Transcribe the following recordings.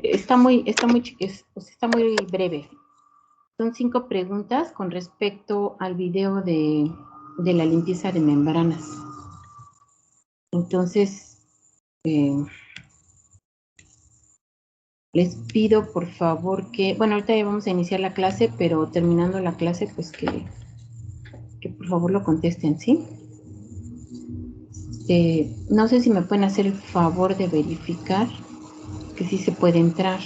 está muy breve. Son 5 preguntas con respecto al video de la limpieza de membranas. Entonces, les pido por favor que, bueno, ahorita ya vamos a iniciar la clase, pero terminando la clase, pues que por favor lo contesten, ¿sí? No sé si me pueden hacer el favor de verificar que sí se puede entrar.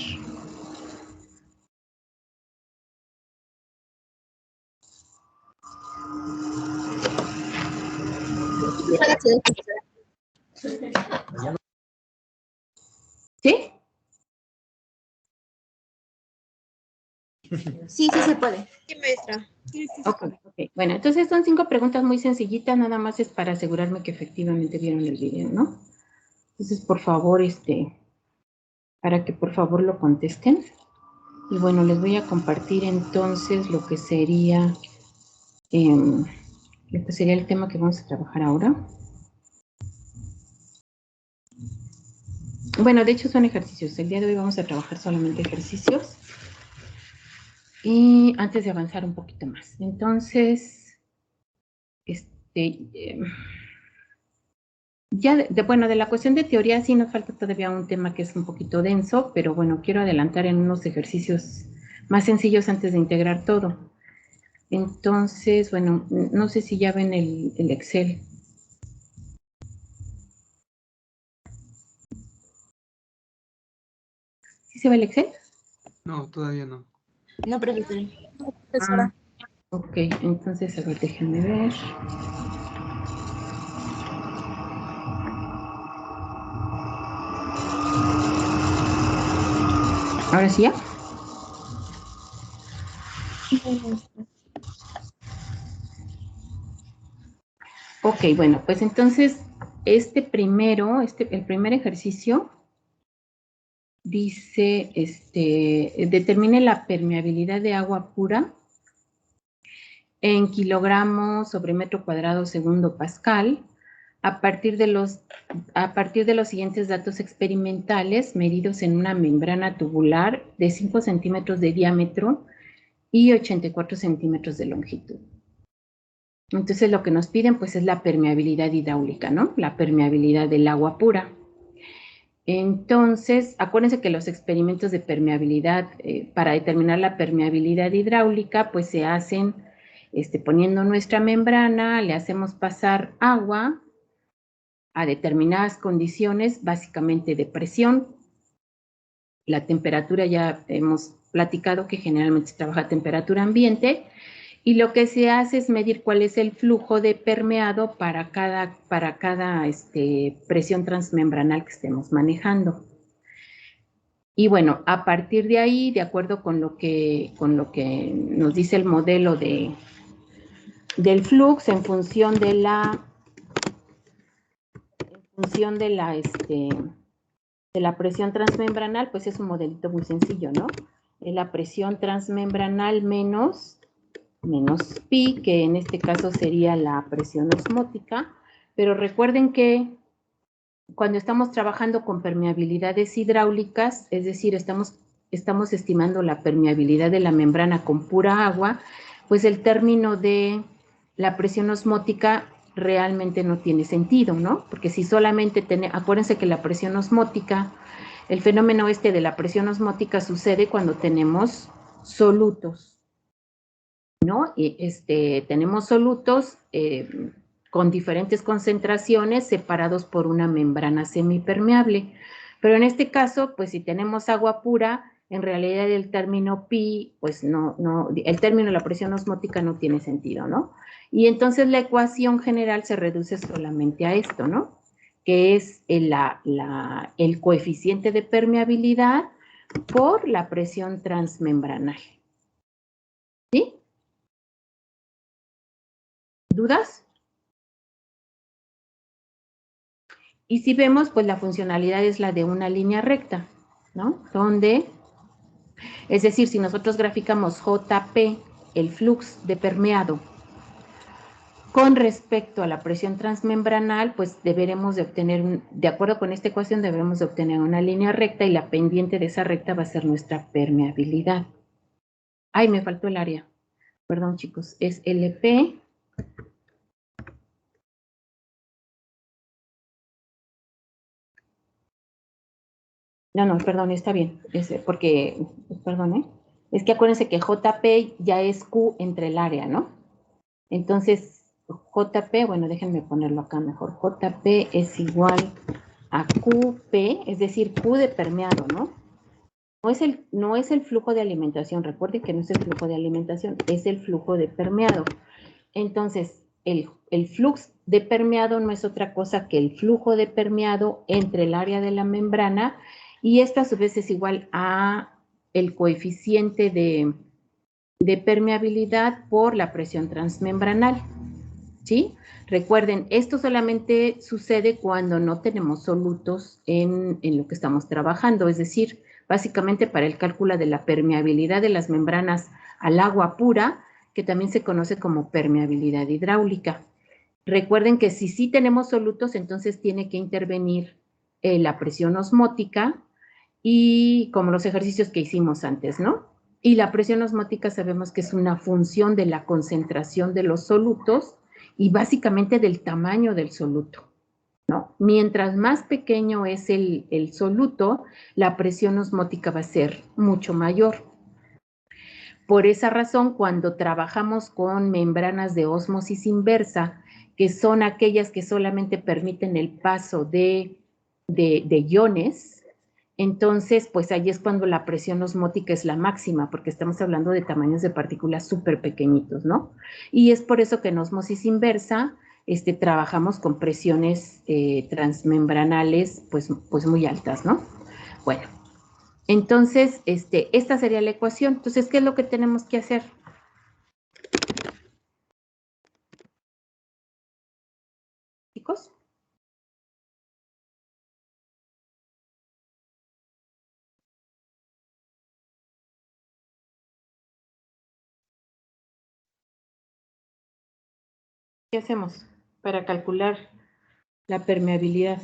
¿Sí? Sí, sí se puede. Sí, maestra. Sí, sí Okay. Bueno, entonces son 5 preguntas muy sencillitas, nada más es para asegurarme que efectivamente vieron el video, ¿no? Entonces, por favor, para que por favor lo contesten. Y bueno, les voy a compartir entonces lo que sería el tema que vamos a trabajar ahora. Bueno, de hecho son ejercicios. El día de hoy vamos a trabajar solamente ejercicios. Y antes de avanzar un poquito más. Entonces, ya de la cuestión de teoría sí nos falta todavía un tema que es un poquito denso, pero bueno, quiero adelantar en unos ejercicios más sencillos antes de integrar todo. Entonces, bueno, no sé si ya ven el Excel. ¿Sí se ve el Excel? No, todavía no. No, profesora. Ok, entonces, a ver, déjenme ver. ¿Ahora sí ya? Ok, bueno, pues entonces, el primer ejercicio dice, determine la permeabilidad de agua pura en kilogramos sobre metro cuadrado segundo Pascal, a partir de los siguientes datos experimentales medidos en una membrana tubular de 5 centímetros de diámetro y 84 centímetros de longitud. Entonces, lo que nos piden, pues, es la permeabilidad hidráulica, ¿no? La permeabilidad del agua pura. Entonces, acuérdense que los experimentos de permeabilidad, para determinar la permeabilidad hidráulica, pues se hacen poniendo nuestra membrana, le hacemos pasar agua a determinadas condiciones, básicamente de presión. La temperatura ya hemos platicado que generalmente se trabaja a temperatura ambiente, y lo que se hace es medir cuál es el flujo de permeado para cada presión transmembranal que estemos manejando. Y bueno, a partir de ahí, de acuerdo con lo que nos dice el modelo del flux en función de la presión transmembranal, pues es un modelito muy sencillo, ¿no? Es la presión transmembranal menos pi, que en este caso sería la presión osmótica, pero recuerden que cuando estamos trabajando con permeabilidades hidráulicas, es decir, estamos estimando la permeabilidad de la membrana con pura agua, pues el término de la presión osmótica realmente no tiene sentido, ¿no? Porque si solamente acuérdense que la presión osmótica, el fenómeno de la presión osmótica sucede cuando tenemos solutos, ¿no? Y tenemos solutos con diferentes concentraciones separados por una membrana semipermeable. Pero en este caso, pues si tenemos agua pura, en realidad el término pi, pues el término de la presión osmótica no tiene sentido, ¿no? Y entonces la ecuación general se reduce solamente a esto, ¿no? Que es el coeficiente de permeabilidad por la presión transmembranal. ¿Sí? ¿Dudas? Y si vemos, pues la funcionalidad es la de una línea recta, ¿no? Es decir, si nosotros graficamos JP, el flux de permeado, Con respecto a la presión transmembranal, pues deberemos de obtener, de acuerdo con esta ecuación, deberemos de obtener una línea recta y la pendiente de esa recta va a ser nuestra permeabilidad. Ay, me faltó el área. Perdón, chicos, es LP. No, perdón, está bien, porque, perdón, es que acuérdense que JP ya es Q entre el área, ¿no? Entonces, JP, bueno, déjenme ponerlo acá mejor. JP es igual a QP, es decir, Q de permeado, ¿no? No es el flujo de alimentación, recuerden que no es el flujo de alimentación, es el flujo de permeado. Entonces, el flux de permeado no es otra cosa que el flujo de permeado entre el área de la membrana y esto a su vez es igual a el coeficiente de permeabilidad por la presión transmembranal, ¿sí? Recuerden, esto solamente sucede cuando no tenemos solutos en lo que estamos trabajando, es decir, básicamente para el cálculo de la permeabilidad de las membranas al agua pura, que también se conoce como permeabilidad hidráulica. Recuerden que si sí tenemos solutos, entonces tiene que intervenir la presión osmótica y como los ejercicios que hicimos antes, ¿no? Y la presión osmótica sabemos que es una función de la concentración de los solutos y básicamente del tamaño del soluto, ¿no? Mientras más pequeño es el soluto, la presión osmótica va a ser mucho mayor. Por esa razón, cuando trabajamos con membranas de ósmosis inversa, que son aquellas que solamente permiten el paso de iones, entonces, pues ahí es cuando la presión osmótica es la máxima, porque estamos hablando de tamaños de partículas súper pequeñitos, ¿no? Y es por eso que en ósmosis inversa trabajamos con presiones transmembranales pues muy altas, ¿no? Bueno, entonces, esta sería la ecuación. Entonces, ¿qué es lo que tenemos que hacer? Chicos. ¿Qué hacemos para calcular la permeabilidad?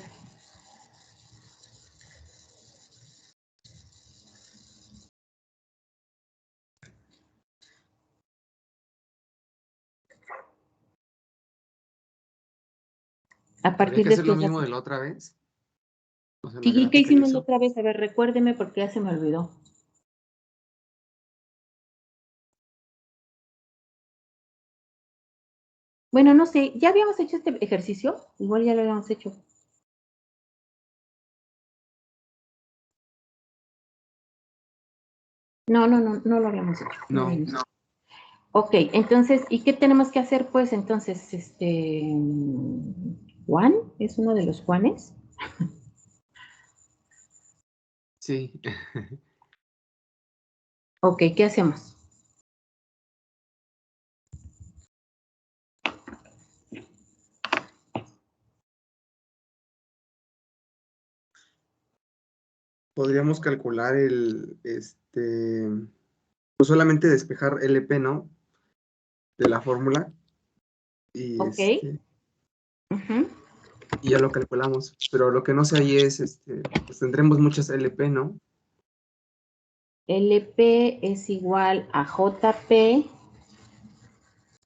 A ¿Habría partir que de hacer lo estos mismo datos. de la otra vez? O sea, la ¿Y qué gráfica y hicimos la eso. otra vez? A ver, recuérdeme porque ya se me olvidó. Bueno, no sé, ¿ya habíamos hecho este ejercicio? Igual ya lo habíamos hecho. No lo habíamos hecho. No. Ok, entonces, ¿y qué tenemos que hacer? Pues entonces, Juan, ¿es uno de los Juanes? Sí. Ok, ¿qué hacemos? Podríamos calcular pues solamente despejar LP, ¿no? De la fórmula. Y Ok. y ya lo calculamos. Pero lo que no sé ahí es, pues tendremos muchas LP, ¿no? LP es igual a JP.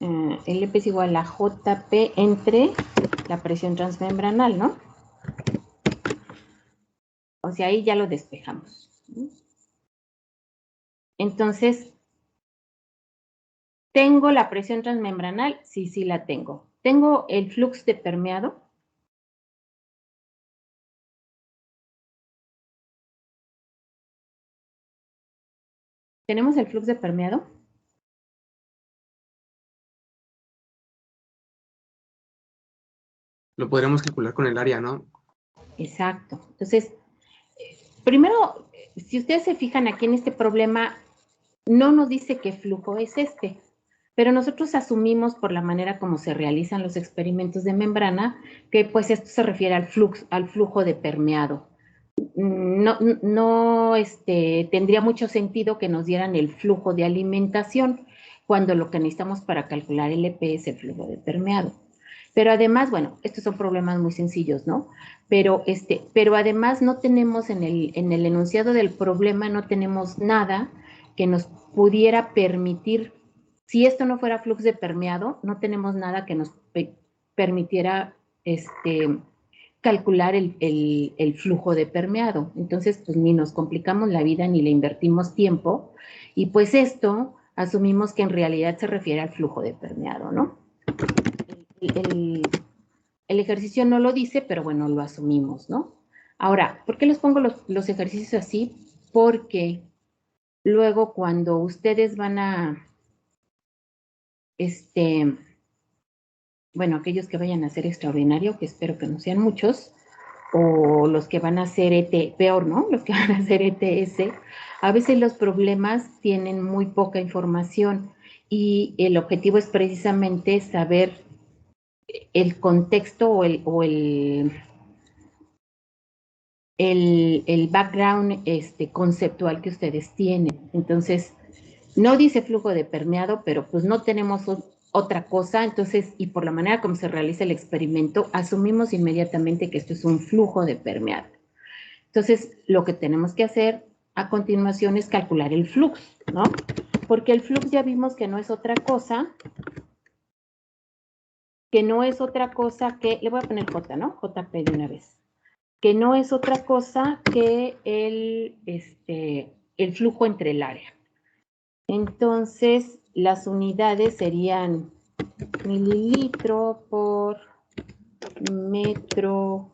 LP es igual a JP entre la presión transmembranal, ¿no? O sea, ahí ya lo despejamos. Entonces, ¿tengo la presión transmembranal? Sí la tengo. ¿Tengo el flux de permeado? ¿Tenemos el flux de permeado? Lo podríamos calcular con el área, ¿no? Exacto. Entonces, primero, si ustedes se fijan aquí en este problema, no nos dice qué flujo es este, pero nosotros asumimos por la manera como se realizan los experimentos de membrana que pues esto se refiere al flujo de permeado. No tendría mucho sentido que nos dieran el flujo de alimentación. cuando lo que necesitamos para calcular el LP es el flujo de permeado. Pero además, bueno, estos son problemas muy sencillos, ¿no? Pero además no tenemos en el enunciado del problema, no tenemos nada que nos pudiera permitir, si esto no fuera flux de permeado, no tenemos nada que nos permitiera calcular el flujo de permeado. Entonces, pues ni nos complicamos la vida ni le invertimos tiempo. Y pues esto asumimos que en realidad se refiere al flujo de permeado, ¿no? El ejercicio no lo dice, pero bueno, lo asumimos, ¿no? Ahora, ¿por qué les pongo los ejercicios así? Porque luego cuando ustedes van a, bueno, aquellos que vayan a hacer extraordinario, que espero que no sean muchos, o los que van a hacer peor, ¿no? Los que van a hacer ETS, a veces los problemas tienen muy poca información y el objetivo es precisamente saber el contexto o el background conceptual que ustedes tienen. Entonces, no dice flujo de permeado, pero pues no tenemos otra cosa, entonces, y por la manera como se realiza el experimento, asumimos inmediatamente que esto es un flujo de permeado. Entonces, lo que tenemos que hacer a continuación es calcular el flux, ¿no? Porque el flux ya vimos que no es otra cosa, que, le voy a poner J, ¿no? JP de una vez. Que no es otra cosa que el flujo entre el área. Entonces, las unidades serían mililitro por metro,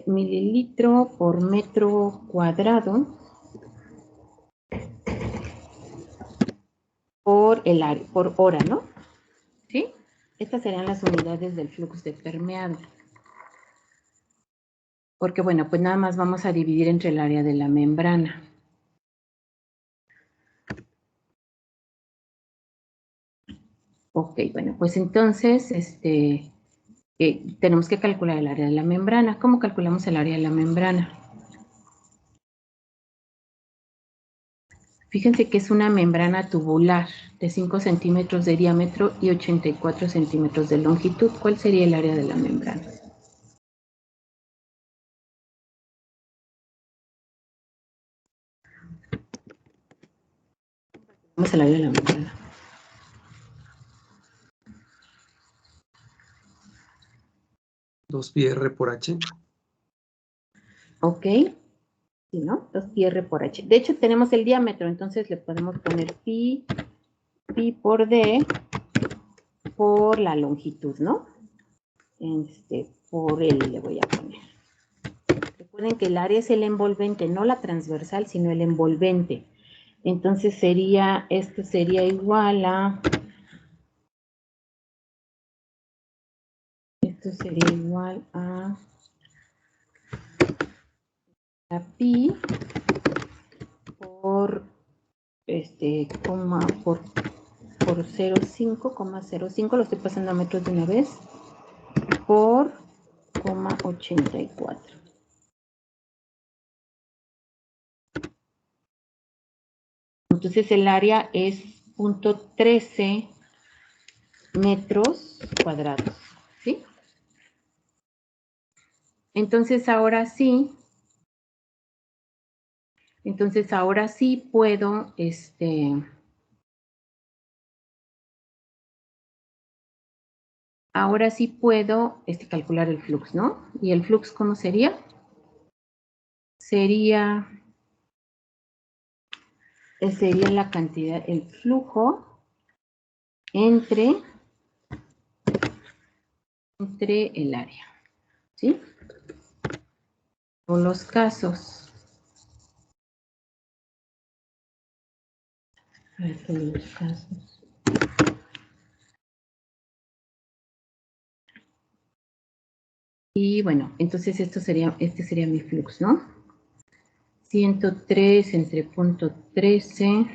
mililitro por metro cuadrado por el área, por hora, ¿no? ¿Sí? Estas serían las unidades del flux de permeado. Porque, bueno, pues nada más vamos a dividir entre el área de la membrana. Ok, bueno, pues entonces, tenemos que calcular el área de la membrana. ¿Cómo calculamos el área de la membrana? Fíjense que es una membrana tubular de 5 centímetros de diámetro y 84 centímetros de longitud. ¿Cuál sería el área de la membrana? Vamos al área de la membrana. ¿2 pi r por h? Ok. Sí, ¿no? 2 pi r por h. De hecho, tenemos el diámetro, entonces le podemos poner pi por d por la longitud, ¿no? Por L le voy a poner. Recuerden que el área es el envolvente, no la transversal, sino el envolvente. Entonces esto sería igual a... Esto sería igual a pi por, por 0,5, lo estoy pasando a metros de una vez, por 0,84. Entonces el área es 0.13 metros cuadrados, ¿sí? Entonces ahora sí puedo, calcular el flux, ¿no? ¿Y el flux cómo sería? Sería la cantidad, el flujo entre el área, ¿sí? O los casos. A ver, los casos. Y bueno, entonces este sería mi flux, ¿no? 103 entre 0.13.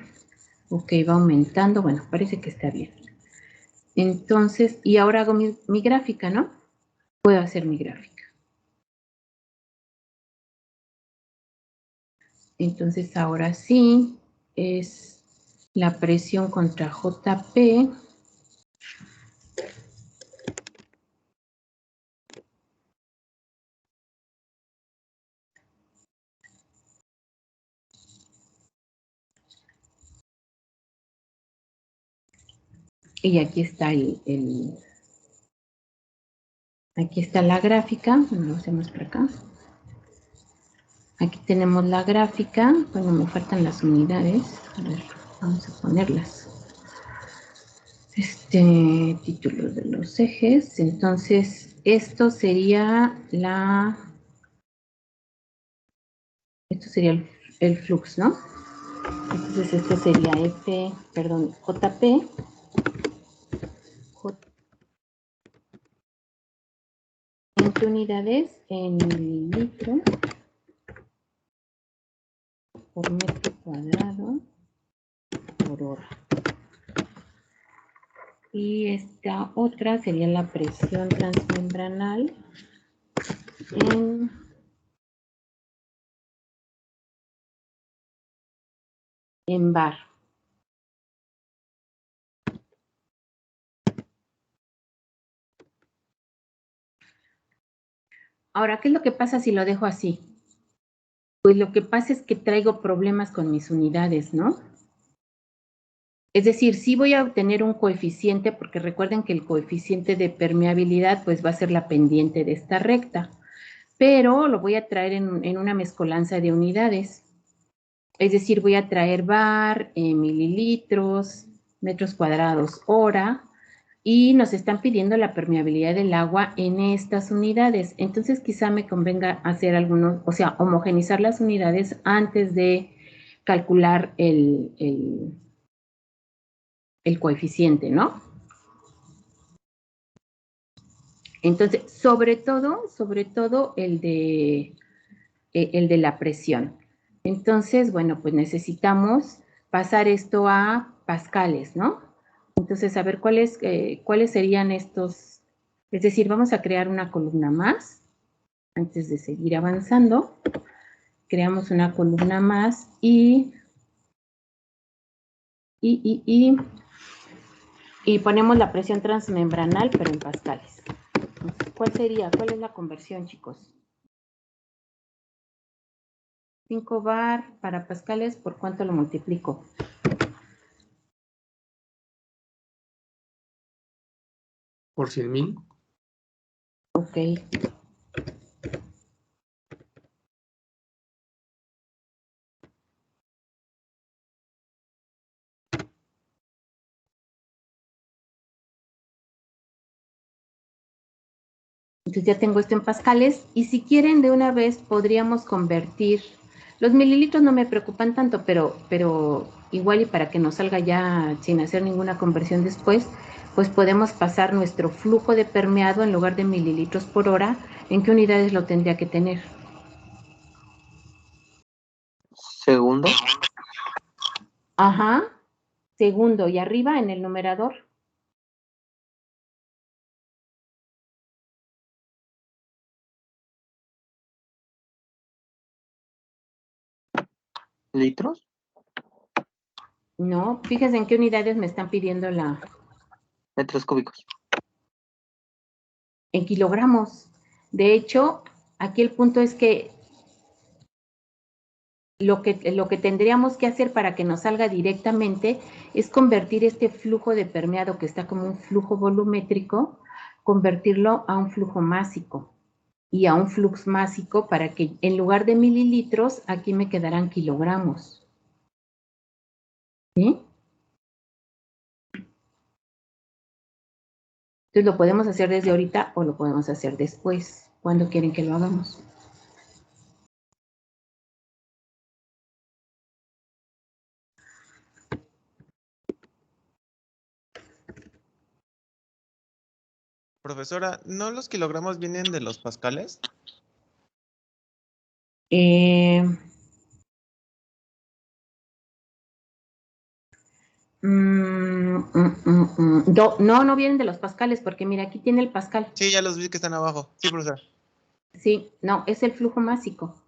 Ok, va aumentando. Bueno, parece que está bien. Entonces, y ahora hago mi gráfica, ¿no? Puedo hacer mi gráfica. Entonces, ahora sí, es la presión contra JP. Y aquí está aquí está la gráfica. Lo hacemos por acá. Aquí tenemos la gráfica. Bueno, me faltan las unidades. A ver, vamos a ponerlas. Título de los ejes. Entonces, esto sería el flux, ¿no? Entonces, esto sería JP. 20 unidades en mililitros por metro cuadrado por hora. Y esta otra sería la presión transmembranal en bar. Ahora, ¿qué es lo que pasa si lo dejo así? Pues lo que pasa es que traigo problemas con mis unidades, ¿no? Es decir, sí voy a obtener un coeficiente, porque recuerden que el coeficiente de permeabilidad pues va a ser la pendiente de esta recta, pero lo voy a traer en una mezcolanza de unidades. Es decir, voy a traer bar, mililitros, metros cuadrados, hora, y nos están pidiendo la permeabilidad del agua en estas unidades. Entonces, quizá me convenga hacer algunos, o sea, homogenizar las unidades antes de calcular el coeficiente, ¿no? Entonces, sobre todo el de la presión. Entonces, bueno, pues necesitamos pasar esto a pascales, ¿no? Entonces, a ver cuáles serían estos. Es decir, vamos a crear una columna más antes de seguir avanzando. Creamos una columna más y ponemos la presión transmembranal, pero en pascales. ¿Cuál sería? ¿Cuál es la conversión, chicos? 5 bar para pascales, ¿por cuánto lo multiplico? Por 100,000. Ok. Entonces ya tengo esto en pascales y si quieren de una vez podríamos convertir, los mililitros no me preocupan tanto, pero igual y para que nos salga ya sin hacer ninguna conversión después, pues podemos pasar nuestro flujo de permeado en lugar de mililitros por hora, ¿en qué unidades lo tendría que tener? Segundo. Ajá, segundo y arriba en el numerador. ¿Litros? No, fíjense en qué unidades me están pidiendo Metros cúbicos. en kilogramos. De hecho, aquí el punto es que lo que tendríamos que hacer para que nos salga directamente es convertir este flujo de permeado que está como un flujo volumétrico, convertirlo a un flujo másico y a un flux másico para que en lugar de mililitros, aquí me quedarán kilogramos. ¿Sí? Entonces lo podemos hacer desde ahorita o lo podemos hacer después. ¿Cuándo quieren que lo hagamos? Profesora, ¿no los kilogramos vienen de los pascales? No vienen de los pascales, porque mira, aquí tiene el pascal. Sí, ya los vi que están abajo. Sí, profesora. Sí, no, es el flujo másico.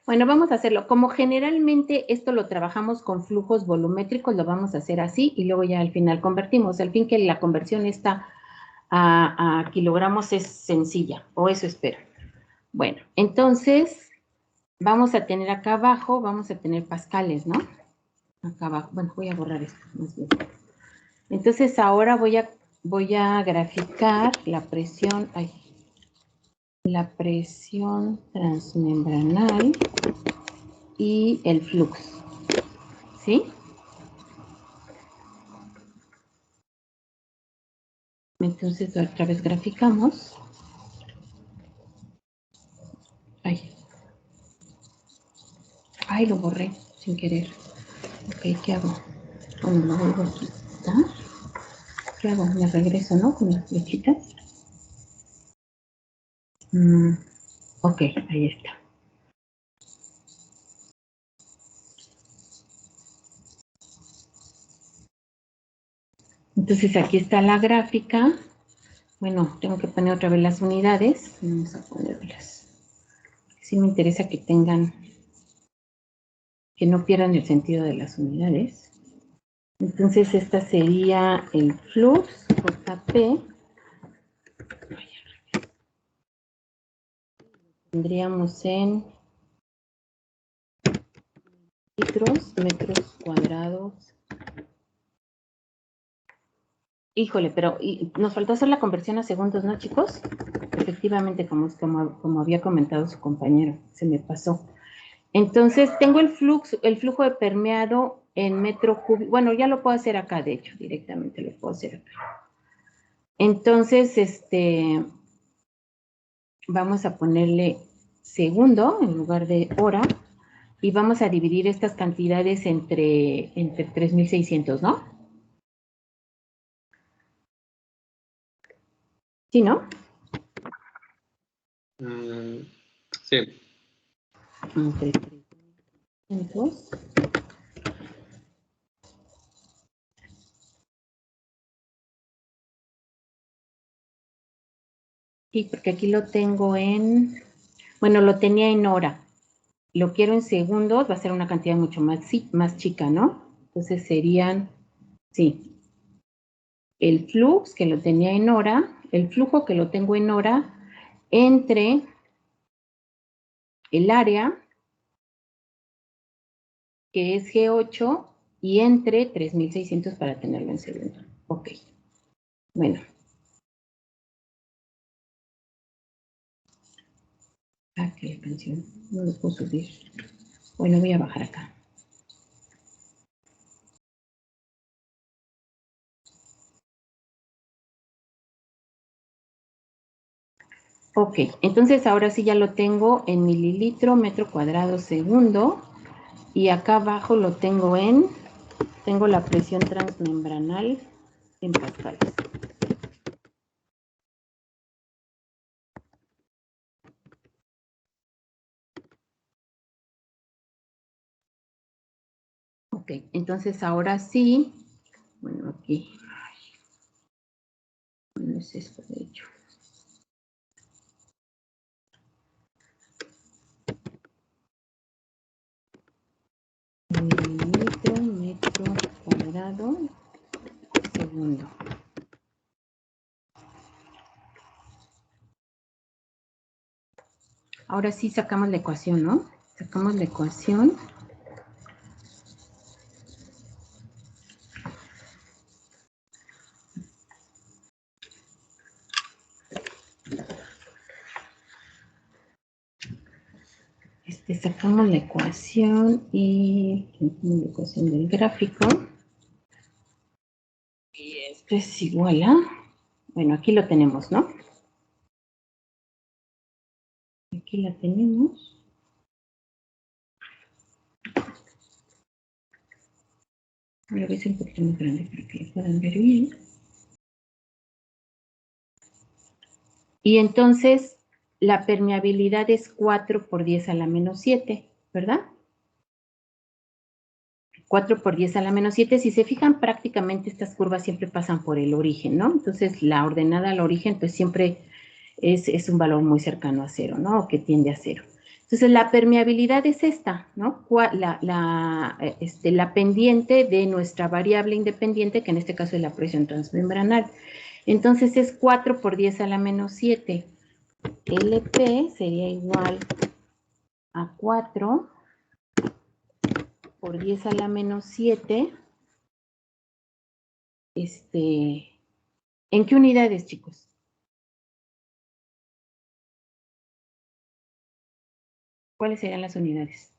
Bueno, vamos a hacerlo. Como generalmente esto lo trabajamos con flujos volumétricos, lo vamos a hacer así y luego ya al final convertimos. Al fin que la conversión está a kilogramos es sencilla, o eso espero. Bueno, entonces vamos a tener acá abajo, vamos a tener pascales, ¿no? Acá abajo. Bueno, voy a borrar esto más bien. Entonces ahora voy a graficar la presión, la presión transmembranal y el flux, ¿sí? Entonces otra vez graficamos. Ay, lo borré sin querer. Ok, ¿qué hago? Bueno, lo vuelvo a quitar. ¿Qué hago? Me regreso, ¿no? Con las flechitas. Ok, ahí está. Entonces aquí está la gráfica. Bueno, tengo que poner otra vez las unidades. Vamos a ponerlas. Sí me interesa que no pierdan el sentido de las unidades. Entonces esta sería el flux, JP. Tendríamos en litros, metros cuadrados. Híjole, pero nos faltó hacer la conversión a segundos, ¿no, chicos? Efectivamente, como había comentado su compañero, se me pasó. Entonces, tengo el flujo de permeado en metro cúbico. Bueno, ya lo puedo hacer acá, de hecho, directamente lo puedo hacer acá. Entonces, vamos a ponerle segundo en lugar de hora y vamos a dividir estas cantidades entre 3.600, ¿no? ¿Sí, no? Sí. Entre 300. Sí, porque aquí lo tengo bueno, lo tenía en hora. Lo quiero en segundos, va a ser una cantidad mucho más chica, ¿no? Entonces serían, sí, el flux que lo tenía en hora, el flujo que lo tengo en hora, entre el área, que es G8, y entre 3.600 para tenerlo en segundo. Ok, bueno. Que la canción no lo puedo subir. Bueno, voy a bajar acá. Ok, entonces ahora sí ya lo tengo en mililitro, metro cuadrado, segundo. Y acá abajo lo tengo tengo la presión transmembranal en pascales. Ok, entonces ahora sí, bueno, aquí, no es esto de hecho. Mililitro, metro cuadrado, segundo. Ahora sí sacamos la ecuación, ¿no? Sacamos la ecuación. Sacamos la ecuación y la ecuación del gráfico. Y esto es igual a, bueno, aquí lo tenemos, ¿no? Aquí la tenemos. Voy a ver un poquito más grande para que lo puedan ver bien. Y entonces la permeabilidad es 4 por 10 a la menos 7, ¿verdad? 4 por 10 a la menos 7. Si se fijan, prácticamente estas curvas siempre pasan por el origen, ¿no? Entonces, la ordenada al origen, pues siempre es un valor muy cercano a 0, ¿no? O que tiende a 0. Entonces, Entonces, la permeabilidad es esta, ¿no? La pendiente de nuestra variable independiente, que en este caso es la presión transmembranal. Entonces, es 4 por 10 a la menos 7. LP sería igual a 4 por 10 a la menos 7. ¿En qué unidades, chicos? ¿Cuáles serían las unidades?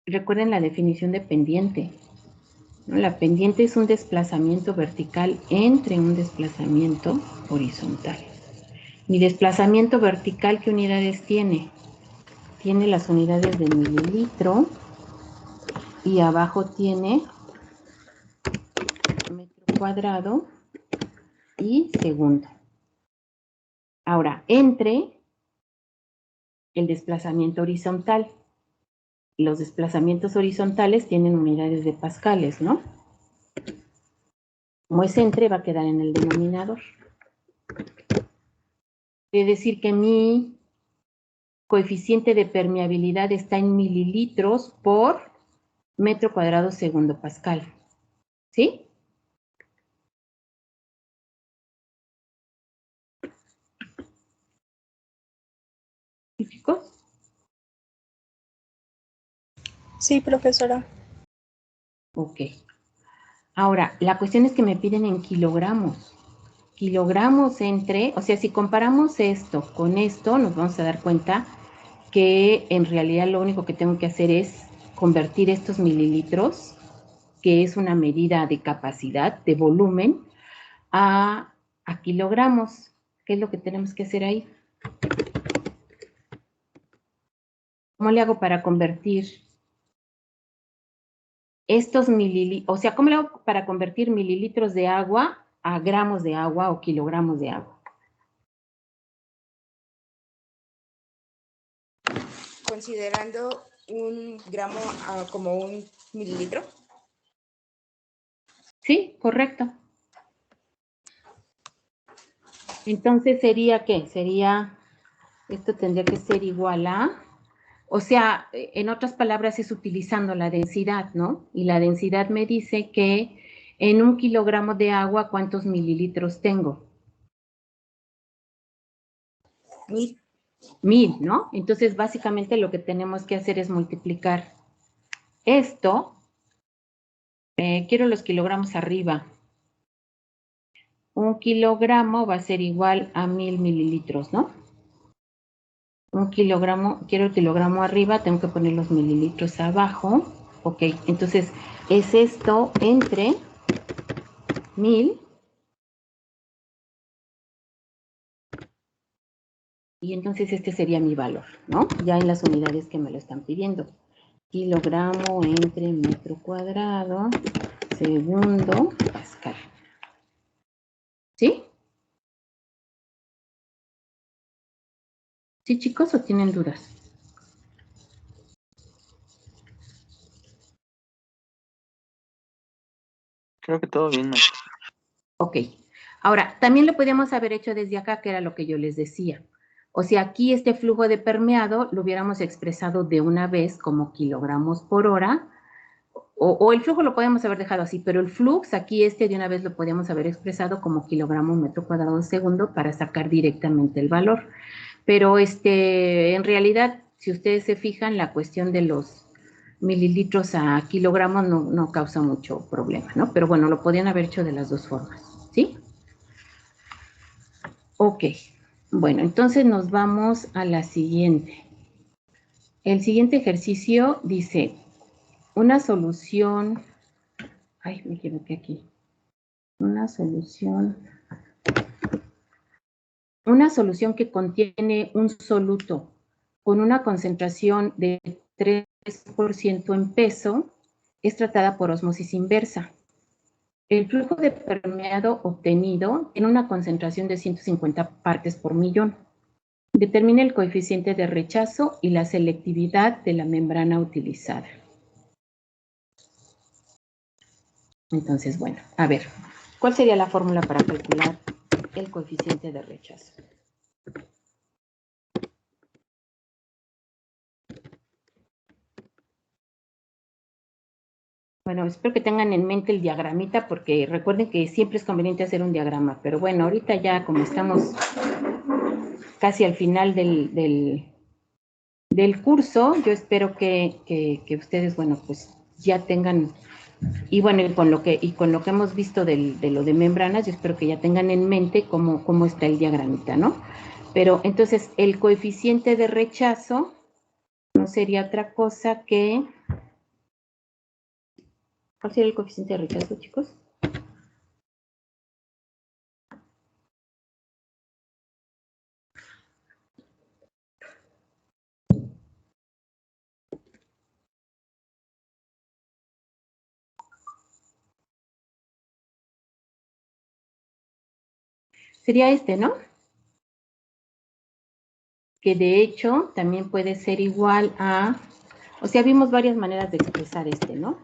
Recuerden la definición de pendiente, ¿no? La pendiente es un desplazamiento vertical entre un desplazamiento horizontal. Mi desplazamiento vertical, ¿qué unidades tiene? Tiene las unidades de mililitro y abajo tiene metro cuadrado y segundo. Ahora, entre el desplazamiento horizontal. Los desplazamientos horizontales tienen unidades de pascales, ¿no? Como es entre, va a quedar en el denominador. Quiere decir que mi coeficiente de permeabilidad está en mililitros por metro cuadrado segundo pascal. ¿Sí? ¿Sí, chicos? Sí, profesora. Ok. Ahora, la cuestión es que me piden en kilogramos. Kilogramos entre, o sea, si comparamos esto con esto, nos vamos a dar cuenta que en realidad lo único que tengo que hacer es convertir estos mililitros, que es una medida de capacidad, de volumen, a kilogramos. ¿Qué es lo que tenemos que hacer ahí? ¿Cómo le hago para convertir estos mililitros? O sea, ¿cómo le hago para convertir mililitros de agua a gramos de agua o kilogramos de agua? Considerando un gramo como un mililitro. Sí, correcto. Entonces, ¿sería qué? Sería, esto tendría que ser igual a, o sea, en otras palabras es utilizando la densidad, ¿no? Y la densidad me dice que en 1 kilogramo de agua, ¿cuántos mililitros tengo? 1000. 1000, ¿no? Entonces, básicamente lo que tenemos que hacer es multiplicar esto. Quiero los kilogramos arriba. 1 kilogramo va a ser igual a 1000 mililitros, ¿no? 1 kilogramo, quiero el kilogramo arriba, tengo que poner los mililitros abajo. Ok, entonces es esto entre 1000 y entonces este sería mi valor, ¿no? Ya en las unidades que me lo están pidiendo. Kilogramo entre metro cuadrado, segundo, pascal. ¿Sí? ¿Sí, chicos, o tienen dudas? Creo que todo bien, maestro. Ok. Ahora, también lo podíamos haber hecho desde acá, que era lo que yo les decía. O sea, aquí este flujo de permeado lo hubiéramos expresado de una vez como kilogramos por hora, o el flujo lo podemos haber dejado así, pero el flux aquí de una vez lo podíamos haber expresado como kilogramo metro cuadrado segundo para sacar directamente el valor. Pero en realidad, si ustedes se fijan, la cuestión de los mililitros a kilogramos no causa mucho problema, ¿no? Pero bueno, lo podían haber hecho de las dos formas, ¿sí? Ok, bueno, entonces nos vamos a la siguiente. El siguiente ejercicio dice, una solución, ay, me equivoqué aquí, una solución que contiene un soluto con una concentración de 3% en peso es tratada por ósmosis inversa. El flujo de permeado obtenido tiene una concentración de 150 partes por millón. Determina el coeficiente de rechazo y la selectividad de la membrana utilizada. Entonces, bueno, a ver, ¿cuál sería la fórmula para calcular el coeficiente de rechazo? Bueno, espero que tengan en mente el diagramita, porque recuerden que siempre es conveniente hacer un diagrama, pero bueno, ahorita ya como estamos casi al final del curso, yo espero que ustedes, bueno, pues ya tengan, y bueno, y con lo que hemos visto de lo de membranas, yo espero que ya tengan en mente cómo está el diagramita, ¿no? Pero entonces, el coeficiente de rechazo no sería otra cosa que... ¿Cuál sería el coeficiente de rechazo, chicos? Sería este, ¿no? Que de hecho también puede ser igual a... O sea, vimos varias maneras de expresar este, ¿no?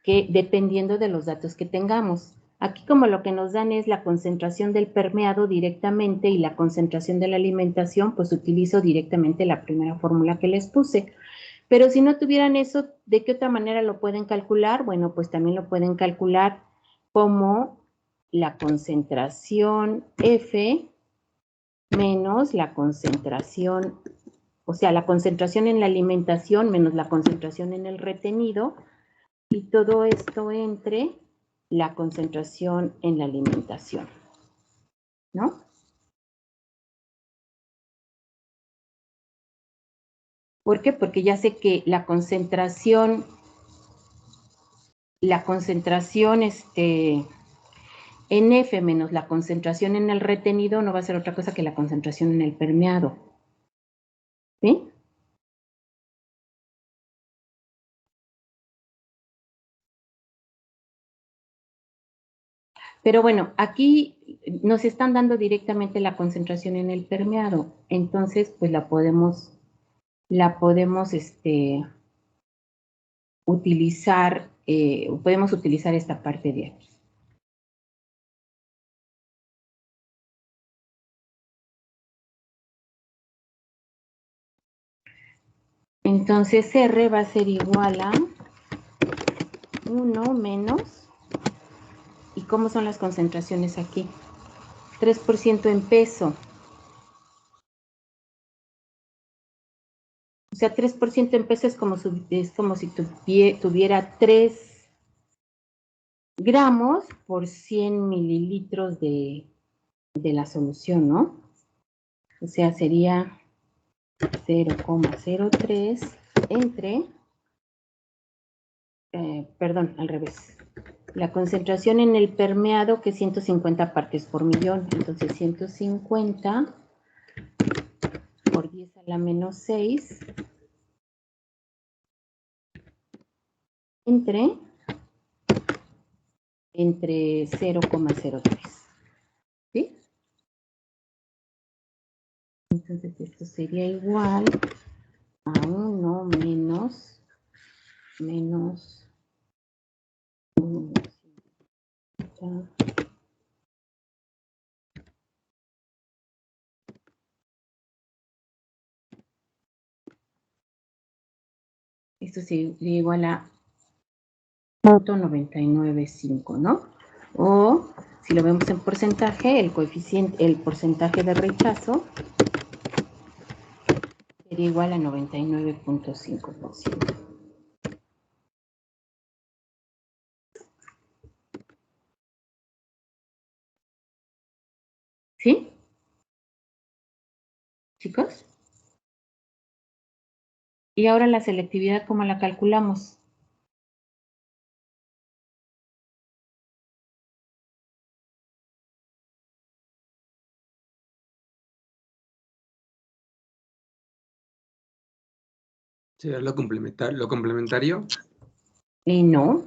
Que dependiendo de los datos que tengamos. Aquí como lo que nos dan es la concentración del permeado directamente y la concentración de la alimentación, pues utilizo directamente la primera fórmula que les puse. Pero si no tuvieran eso, ¿de qué otra manera lo pueden calcular? Bueno, pues también lo pueden calcular como la concentración F menos la concentración, o sea, la concentración en la alimentación menos la concentración en el retenido, y todo esto entre la concentración en la alimentación, ¿no? ¿Por qué? Porque ya sé que la concentración en F menos la concentración en el retenido no va a ser otra cosa que la concentración en el permeado, ¿sí? Pero bueno, aquí nos están dando directamente la concentración en el permeado, entonces pues la podemos utilizar, podemos utilizar esta parte de aquí. Entonces R va a ser igual a 1 menos, ¿y cómo son las concentraciones aquí? 3% en peso. O sea, 3% en peso es como si tuviera 3 gramos por 100 mililitros de la solución, ¿no? O sea, sería 0,03 entre, perdón, al revés. La concentración en el permeado, que es 150 partes por millón. Entonces, 150 por 10 a la menos 6 entre 0,03. ¿Sí? Entonces, esto sería igual a 1 menos 1. Esto sería igual a 0.995, ¿no? O si lo vemos en porcentaje, el porcentaje de rechazo sería igual a 99.5%. ¿Sí? ¿Chicos? Y ahora la selectividad, ¿cómo la calculamos? ¿Sería lo complementario? No,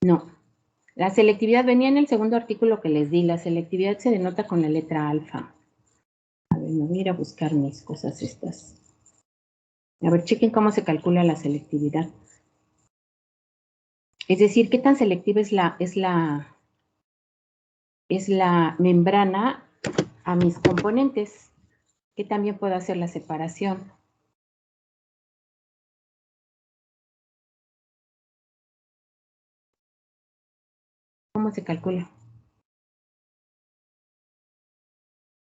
no. La selectividad venía en el segundo artículo que les di. La selectividad se denota con la letra alfa. A ver, me voy a ir a buscar mis cosas estas. A ver, chequen cómo se calcula la selectividad. Es decir, qué tan selectiva es la membrana a mis componentes, que también puedo hacer la separación. ¿Cómo se calcula?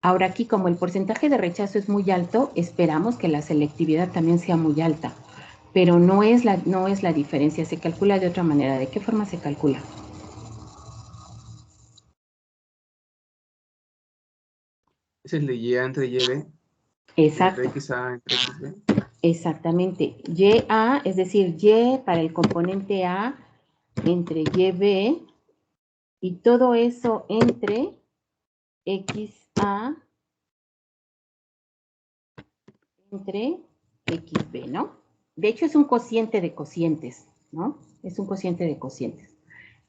Ahora aquí, como el porcentaje de rechazo es muy alto, esperamos que la selectividad también sea muy alta, pero no es la diferencia, se calcula de otra manera. ¿De qué forma se calcula? Es el de Y entre YB. Exacto. Entre XA entre XB. Exactamente. YA, es decir, Y para el componente A entre YB y todo eso entre XA entre XB, ¿no? De hecho, es un cociente de cocientes, ¿no? Es un cociente de cocientes.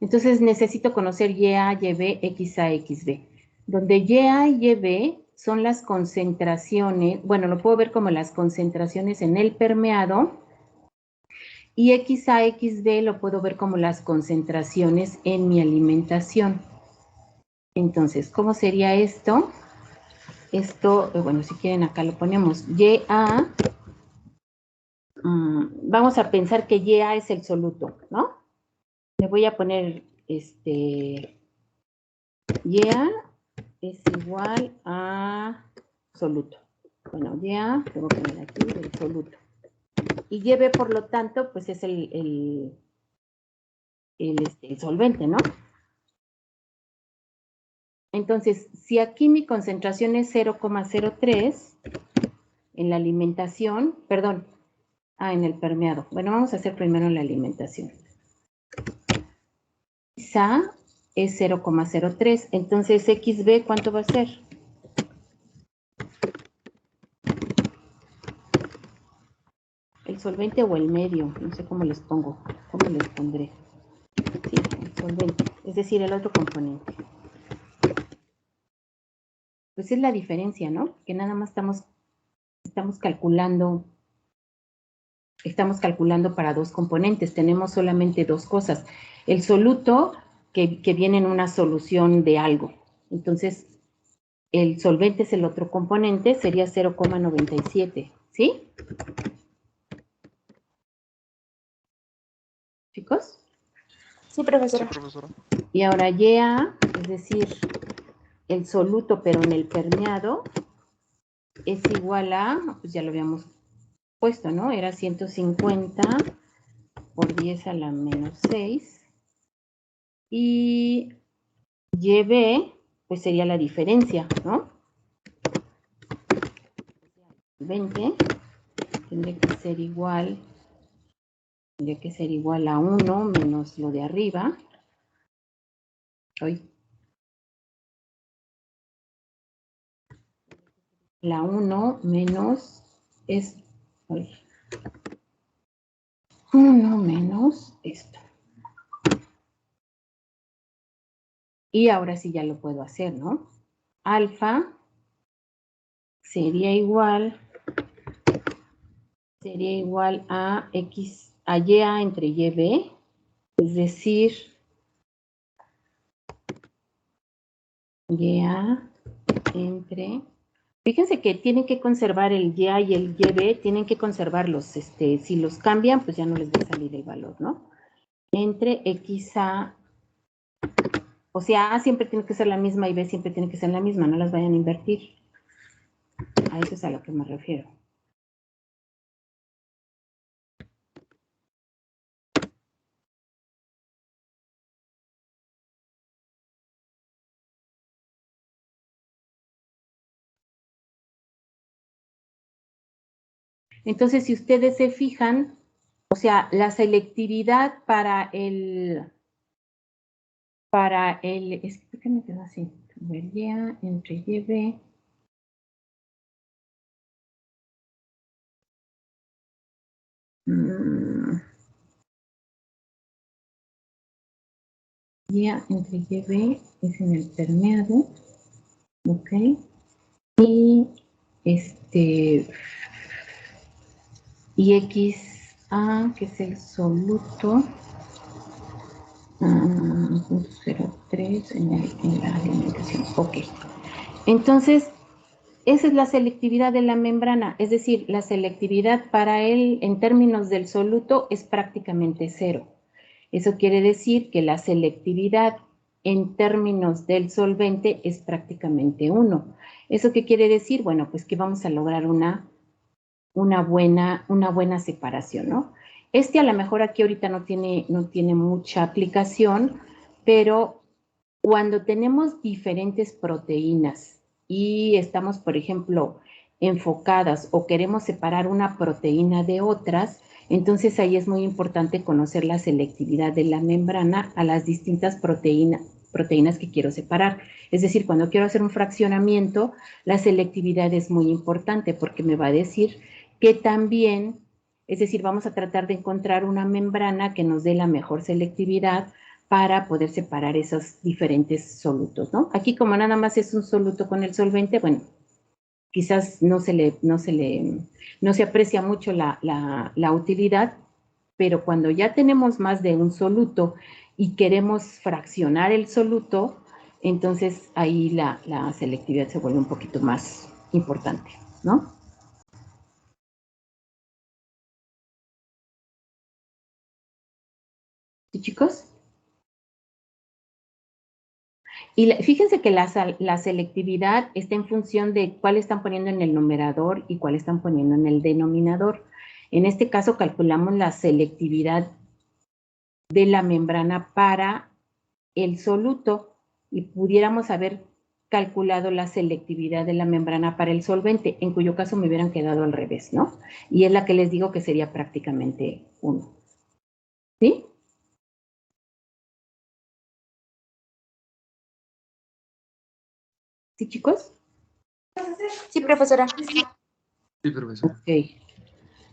Entonces, necesito conocer YA, YB, XA, XB. Donde YA y YB son las concentraciones, bueno, lo puedo ver como las concentraciones en el permeado, y XA, XB lo puedo ver como las concentraciones en mi alimentación. Entonces, ¿cómo sería esto? Esto, bueno, si quieren acá lo ponemos. YA, vamos a pensar que YA es el soluto, ¿no? Le voy a poner, YA es igual a soluto. Bueno, YA, lo voy a poner aquí, el soluto. Y YB, por lo tanto, pues es el solvente, ¿no? Entonces, si aquí mi concentración es 0,03 en la alimentación, perdón, en el permeado. Bueno, vamos a hacer primero la alimentación. Quizá es 0,03, entonces XB, ¿cuánto va a ser? ¿El solvente o el medio? No sé cómo les pongo, cómo les pondré. Sí, el solvente, es decir, el otro componente. Pues es la diferencia, ¿no? Que nada más estamos calculando para dos componentes, tenemos solamente dos cosas. El soluto que viene en una solución de algo. Entonces, el solvente es el otro componente, sería 0,97, ¿sí? ¿Chicos? Sí, profesora. Sí, profesora. Y ahora YA, es decir, el soluto, pero en el permeado, es igual a, pues ya lo habíamos puesto, ¿no? Era 150 por 10 a la menos 6. Y YB, pues sería la diferencia, ¿no? 20 tendría que ser igual a 1 menos lo de arriba. Hoy. La 1 menos es 1 menos esto. Y ahora sí ya lo puedo hacer, ¿no? Alfa sería igual a X, a YA entre YB, es decir, YA entre... Fíjense que tienen que conservar el YA y el YB, tienen que conservarlos. Si los cambian, pues ya no les va a salir el valor, ¿no? Entre XA, o sea, A siempre tiene que ser la misma y B siempre tiene que ser la misma, no las vayan a invertir. A eso es a lo que me refiero. Entonces, si ustedes se fijan, o sea, la selectividad para el, es que ¿por qué me quedó así? YA entre YB. YA entre YB es en el permeado, ¿ok? Y y XA, que es el soluto, .03 en la alimentación. Ok. Entonces, esa es la selectividad de la membrana, es decir, la selectividad para él en términos del soluto es prácticamente cero. Eso quiere decir que la selectividad en términos del solvente es prácticamente 1. ¿Eso qué quiere decir? Bueno, pues que vamos a lograr una buena separación, ¿no? A lo mejor aquí ahorita no tiene mucha aplicación, pero cuando tenemos diferentes proteínas y estamos, por ejemplo, enfocadas o queremos separar una proteína de otras, entonces ahí es muy importante conocer la selectividad de la membrana a las distintas proteínas que quiero separar. Es decir, cuando quiero hacer un fraccionamiento, la selectividad es muy importante porque me va a decir que también, es decir, vamos a tratar de encontrar una membrana que nos dé la mejor selectividad para poder separar esos diferentes solutos, ¿no? Aquí como nada más es un soluto con el solvente, bueno, quizás no se aprecia mucho la utilidad, pero cuando ya tenemos más de un soluto y queremos fraccionar el soluto, entonces ahí la selectividad se vuelve un poquito más importante, ¿no? ¿Sí, chicos? Y fíjense que la selectividad está en función de cuál están poniendo en el numerador y cuál están poniendo en el denominador. En este caso calculamos la selectividad de la membrana para el soluto y pudiéramos haber calculado la selectividad de la membrana para el solvente, en cuyo caso me hubieran quedado al revés, ¿no? Y es la que les digo que sería prácticamente 1. ¿Sí? ¿Sí, chicos? Sí, profesora. Sí, profesor. Ok.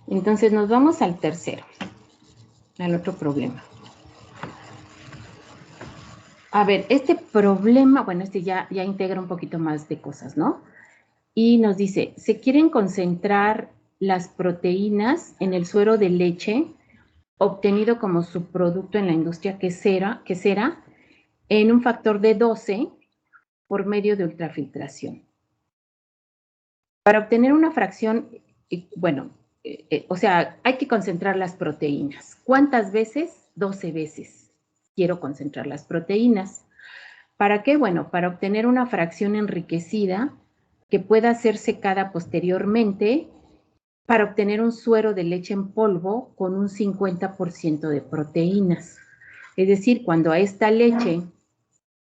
Entonces nos vamos al tercero, al otro problema. A ver, este problema, bueno, este ya integra un poquito más de cosas, ¿no? Y nos dice, se quieren concentrar las proteínas en el suero de leche obtenido como subproducto en la industria quesera en un factor de 12 por medio de ultrafiltración. Para obtener una fracción, bueno, o sea, hay que concentrar las proteínas. ¿Cuántas veces? 12 veces. Quiero concentrar las proteínas. ¿Para qué? Bueno, para obtener una fracción enriquecida que pueda ser secada posteriormente para obtener un suero de leche en polvo con un 50% de proteínas. Es decir, cuando a esta leche,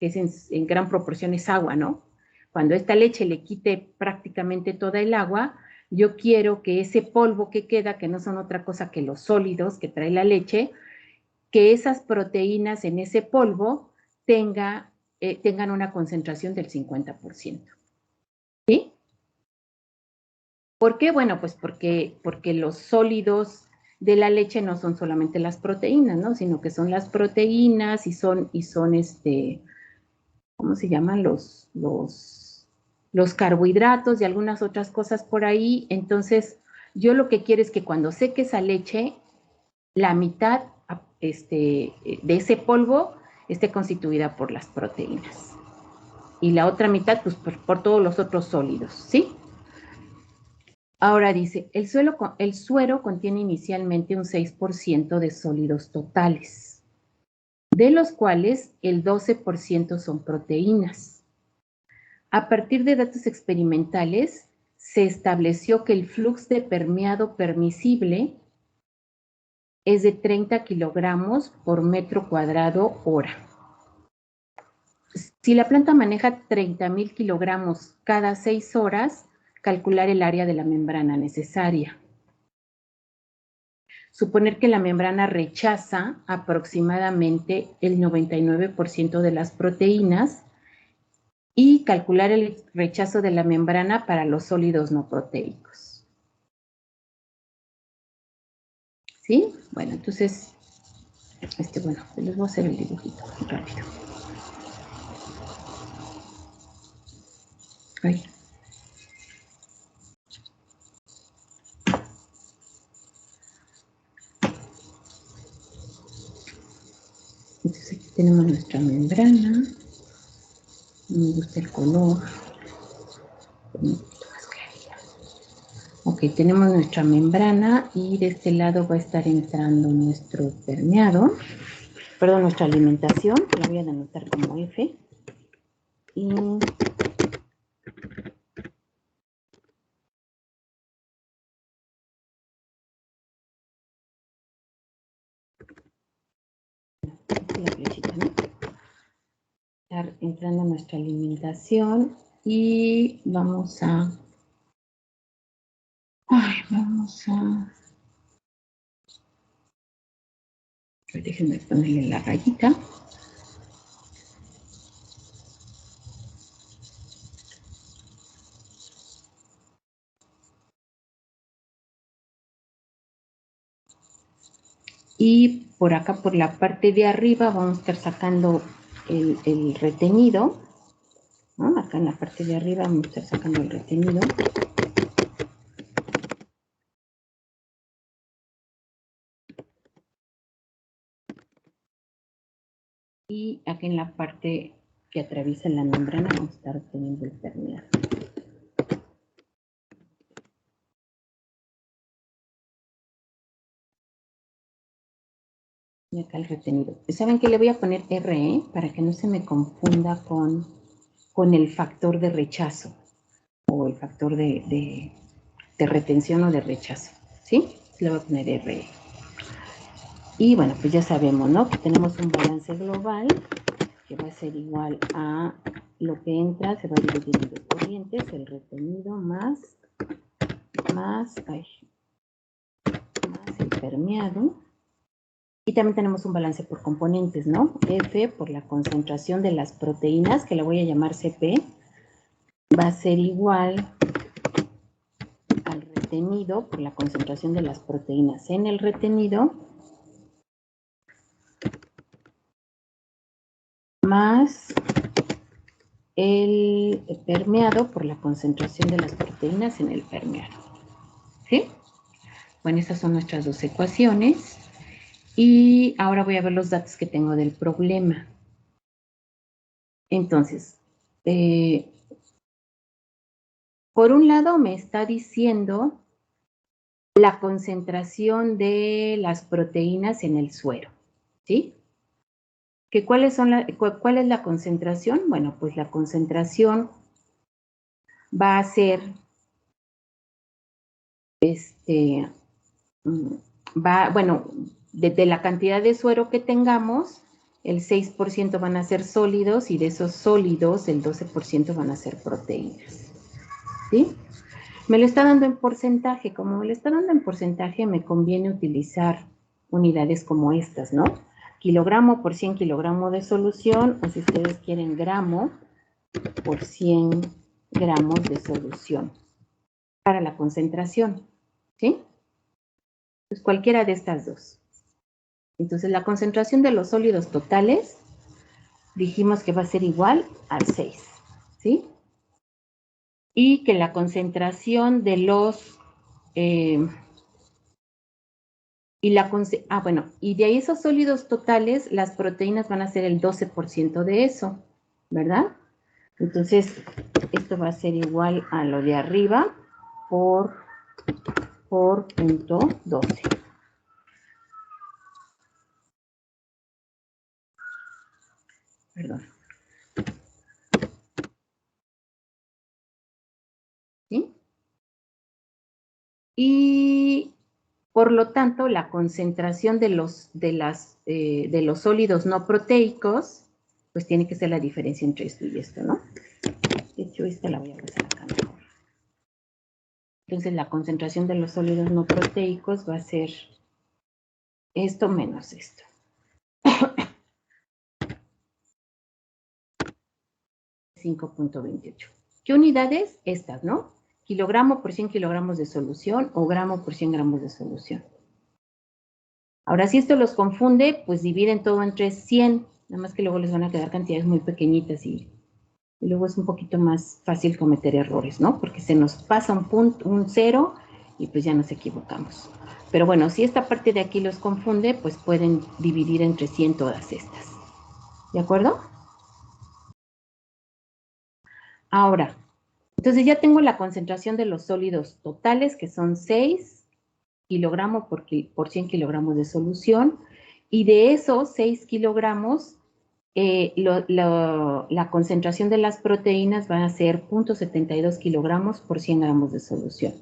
que es en gran proporción es agua, ¿no? Cuando a esta leche le quite prácticamente toda el agua, yo quiero que ese polvo que queda, que no son otra cosa que los sólidos que trae la leche, que esas proteínas en ese polvo tengan una concentración del 50%. ¿Sí? ¿Por qué? Bueno, pues porque los sólidos de la leche no son solamente las proteínas, ¿no? Sino que son las proteínas y son ¿cómo se llaman? Los carbohidratos y algunas otras cosas por ahí. Entonces, yo lo que quiero es que cuando seque esa leche, la mitad de ese polvo esté constituida por las proteínas. Y la otra mitad, pues, por todos los otros sólidos, ¿sí? Ahora dice, el suero contiene inicialmente un 6% de sólidos totales, de los cuales el 12% son proteínas. A partir de datos experimentales, se estableció que el flujo de permeado permisible es de 30 kilogramos por metro cuadrado hora. Si la planta maneja 30,000 kilogramos cada 6 horas, calcular el área de la membrana necesaria. Suponer que la membrana rechaza aproximadamente el 99% de las proteínas y calcular el rechazo de la membrana para los sólidos no proteicos. ¿Sí? Bueno, entonces, bueno, les voy a hacer el dibujito rápido. Ay. Entonces aquí tenemos nuestra membrana. Me gusta el color. Un poquito más clarita. Ok, tenemos nuestra membrana y de este lado va a estar entrando nuestro permeado. Perdón, nuestra alimentación. La voy a denotar como F. Y la flechita, ¿no? Estar entrando nuestra alimentación y vamos a déjenme ponerle la rayita. Y por acá, por la parte de arriba, vamos a estar sacando el retenido, ¿no? Acá en la parte de arriba vamos a estar sacando el retenido. Y aquí en la parte que atraviesa la membrana vamos a estar obteniendo el permeado. Y acá el retenido. ¿Saben qué? Le voy a poner RE para que no se me confunda con el factor de rechazo o el factor de retención o de rechazo. ¿Sí? Le voy a poner RE. Y bueno, pues ya sabemos, ¿no? Que tenemos un balance global que va a ser igual a lo que entra, se va a dividir en dos corrientes, el retenido más el permeado. Y también tenemos un balance por componentes, ¿no? F por la concentración de las proteínas, que la voy a llamar CP, va a ser igual al retenido por la concentración de las proteínas en el retenido, más el permeado por la concentración de las proteínas en el permeado. ¿Sí? Bueno, estas son nuestras dos ecuaciones. Y ahora voy a ver los datos que tengo del problema. Entonces, por un lado me está diciendo la concentración de las proteínas en el suero, ¿sí? ¿Cuál es la concentración? Bueno, pues la concentración va a ser, de la cantidad de suero que tengamos, el 6% van a ser sólidos y de esos sólidos el 12% van a ser proteínas, ¿sí? Me lo está dando en porcentaje. Como me lo está dando en porcentaje, me conviene utilizar unidades como estas, ¿no? Kilogramo por 100 kilogramos de solución, o si ustedes quieren, gramo por 100 gramos de solución para la concentración, ¿sí? Pues cualquiera de estas dos. Entonces, la concentración de los sólidos totales, dijimos que va a ser igual al 6, ¿sí? Y que la concentración de los... y de ahí esos sólidos totales, las proteínas van a ser el 12% de eso, ¿verdad? Entonces, esto va a ser igual a lo de arriba por punto 12. Perdón. ¿Sí? Y por lo tanto, la concentración de los sólidos no proteicos, pues tiene que ser la diferencia entre esto y esto, ¿no? De hecho, esta la voy a pasar acá mejor. Entonces, la concentración de los sólidos no proteicos va a ser esto menos esto. 5.28. ¿Qué unidades? Estas, ¿no? Kilogramo por 100 kilogramos de solución o gramo por 100 gramos de solución. Ahora, si esto los confunde, pues dividen todo entre 100, nada más que luego les van a quedar cantidades muy pequeñitas y luego es un poquito más fácil cometer errores, ¿no? Porque se nos pasa un 0 y pues ya nos equivocamos. Pero bueno, si esta parte de aquí los confunde, pues pueden dividir entre 100 todas estas. ¿De acuerdo? Ahora, entonces ya tengo la concentración de los sólidos totales, que son 6 kilogramos por 100 kilogramos de solución, y de esos 6 kilogramos, la concentración de las proteínas van a ser 0.72 kilogramos por 100 gramos de solución.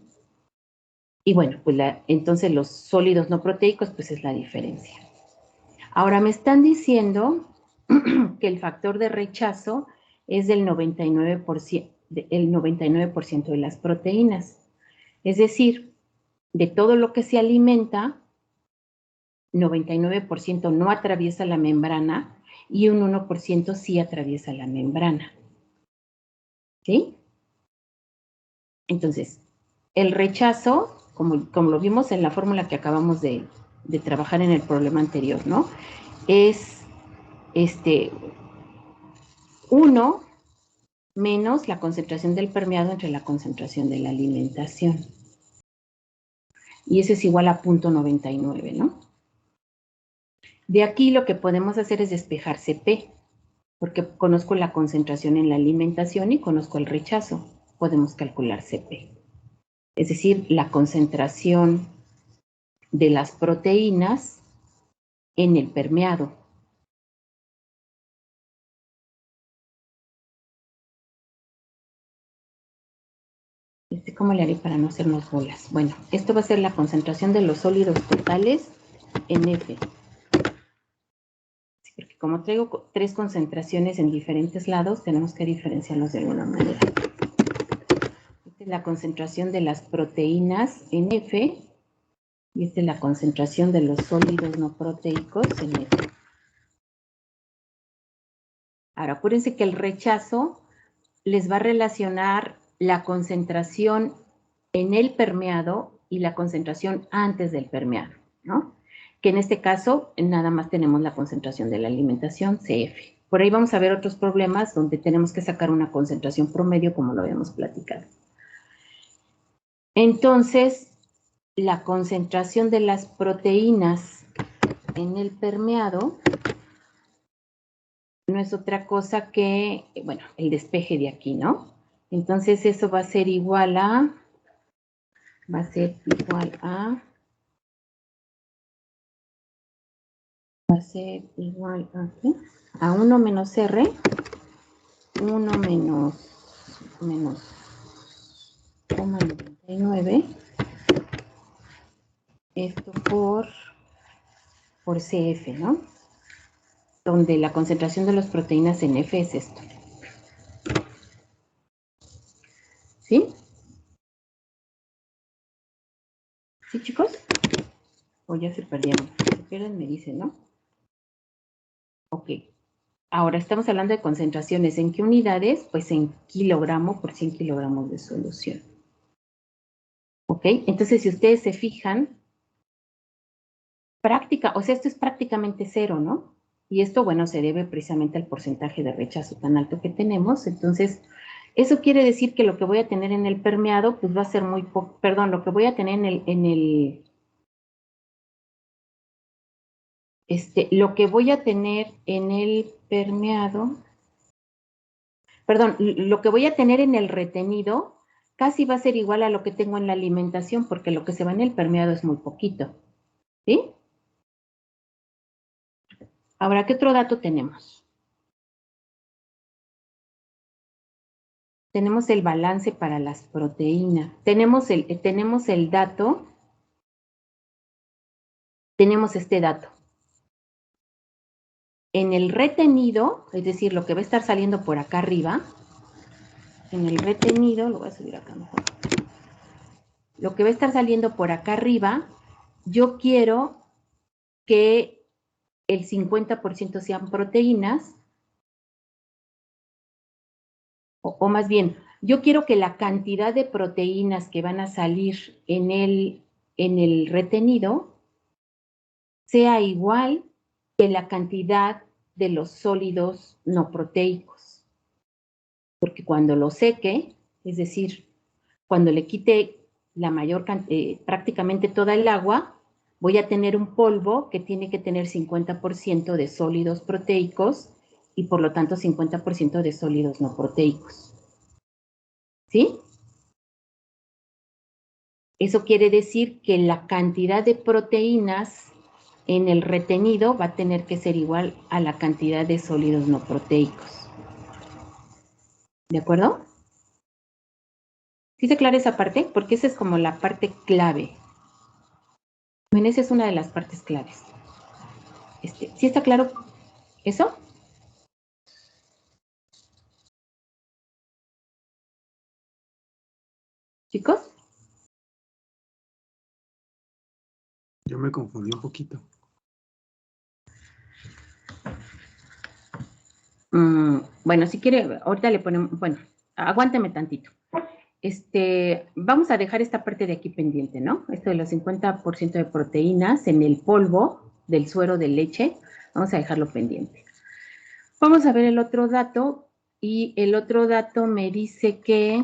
Y bueno, pues entonces los sólidos no proteicos, pues es la diferencia. Ahora me están diciendo que el factor de rechazo es del 99%, el 99% de las proteínas. Es decir, de todo lo que se alimenta, 99% no atraviesa la membrana y un 1% sí atraviesa la membrana. ¿Sí? Entonces, el rechazo, como lo vimos en la fórmula que acabamos de trabajar en el problema anterior, ¿no? Es 1 menos la concentración del permeado entre la concentración de la alimentación. Y eso es igual a 0.99, ¿no? De aquí lo que podemos hacer es despejar CP, porque conozco la concentración en la alimentación y conozco el rechazo. Podemos calcular CP. Es decir, la concentración de las proteínas en el permeado. ¿Cómo le haré para no hacernos bolas? Bueno, esto va a ser la concentración de los sólidos totales en F. Sí, porque como traigo 3 concentraciones en diferentes lados, tenemos que diferenciarlos de alguna manera. Esta es la concentración de las proteínas en F y esta es la concentración de los sólidos no proteicos en F. Ahora, acuérdense que el rechazo les va a relacionar la concentración en el permeado y la concentración antes del permeado, ¿no? Que en este caso nada más tenemos la concentración de la alimentación, CF. Por ahí vamos a ver otros problemas donde tenemos que sacar una concentración promedio, como lo habíamos platicado. Entonces, la concentración de las proteínas en el permeado no es otra cosa que, bueno, el despeje de aquí, ¿no? Entonces, eso va a ser igual a, ¿qué? A 1 menos R, 1 menos 0.99, esto por CF, ¿no? Donde la concentración de las proteínas en F es esto. ¿Sí? ¿Sí, chicos? O ya se perdieron. Si se pierden, me dicen, ¿no? Ok. Ahora estamos hablando de concentraciones. ¿En qué unidades? Pues en kilogramo por 100 kilogramos de solución. ¿Ok? Entonces, si ustedes se fijan, esto es prácticamente cero, ¿no? Y esto, bueno, se debe precisamente al porcentaje de rechazo tan alto que tenemos. Entonces, eso quiere decir que lo que voy a tener en el permeado, pues va a ser muy poco, perdón, lo que voy a tener lo que voy a tener en el permeado, perdón, lo que voy a tener en el retenido casi va a ser igual a lo que tengo en la alimentación, porque lo que se va en el permeado es muy poquito, ¿sí? Ahora, ¿qué otro dato tenemos? Tenemos el balance para las proteínas. Tenemos el dato, tenemos este dato. En el retenido, es decir, lo que va a estar saliendo por acá arriba, en el retenido, lo voy a subir acá mejor. Lo que va a estar saliendo por acá arriba, yo quiero que el 50% sean proteínas, o más bien, yo quiero que la cantidad de proteínas que van a salir en el retenido sea igual que la cantidad de los sólidos no proteicos. Porque cuando lo seque, es decir, cuando le quite la mayor prácticamente toda el agua, voy a tener un polvo que tiene que tener 50% de sólidos proteicos y por lo tanto 50% de sólidos no proteicos. ¿Sí? Eso quiere decir que la cantidad de proteínas en el retenido va a tener que ser igual a la cantidad de sólidos no proteicos. ¿De acuerdo? ¿Sí se aclara esa parte? Porque esa es como la parte clave. Bueno, esa es una de las partes claves. ¿Sí está claro eso? ¿Chicos? Yo me confundí un poquito. Bueno, si quiere, ahorita le ponemos, bueno, aguánteme tantito. Vamos a dejar esta parte de aquí pendiente, ¿no? Esto de los 50% de proteínas en el polvo del suero de leche, vamos a dejarlo pendiente. Vamos a ver el otro dato, y el otro dato me dice que...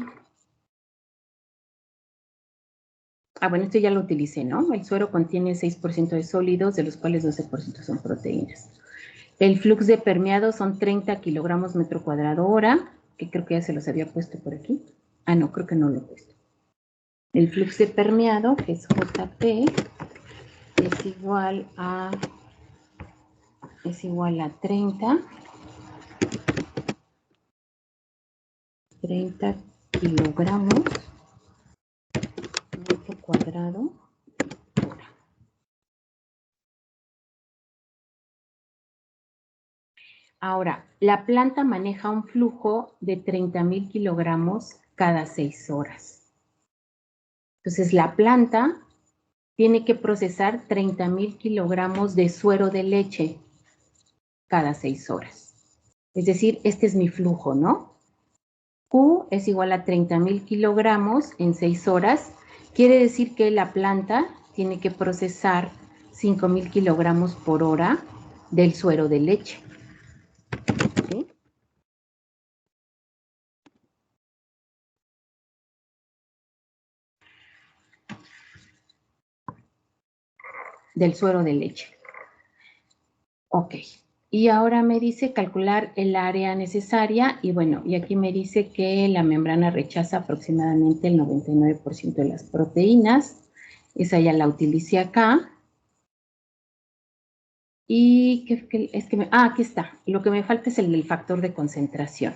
bueno, esto ya lo utilicé, ¿no? El suero contiene 6% de sólidos, de los cuales 12% son proteínas. El flux de permeado son 30 kilogramos metro cuadrado hora, que creo que ya se los había puesto por aquí. Ah, no, creo que no lo he puesto. El flux de permeado, que es JP, es igual a 30 kilogramos metro cuadrado hora. Ahora, la planta maneja un flujo de 30,000 kilogramos cada 6 horas. Entonces, la planta tiene que procesar 30,000 kilogramos de suero de leche cada 6 horas. Es decir, este es mi flujo, ¿no? Q es igual a 30,000 kilogramos en 6 horas. Quiere decir que la planta tiene que procesar 5,000 kilogramos por hora del suero de leche. ¿Sí? Del suero de leche. Ok. Y ahora me dice calcular el área necesaria, y bueno, y aquí me dice que la membrana rechaza aproximadamente el 99% de las proteínas. Esa ya la utilicé acá. Y aquí está. Lo que me falta es el del factor de concentración.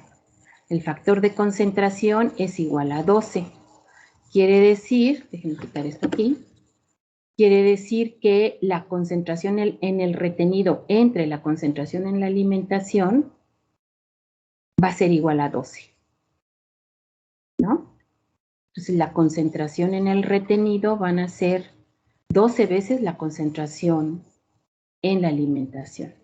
El factor de concentración es igual a 12. Quiere decir, déjenme quitar esto aquí, quiere decir que la concentración en el retenido entre la concentración en la alimentación va a ser igual a 12, ¿no? Entonces, la concentración en el retenido van a ser 12 veces la concentración en la alimentación.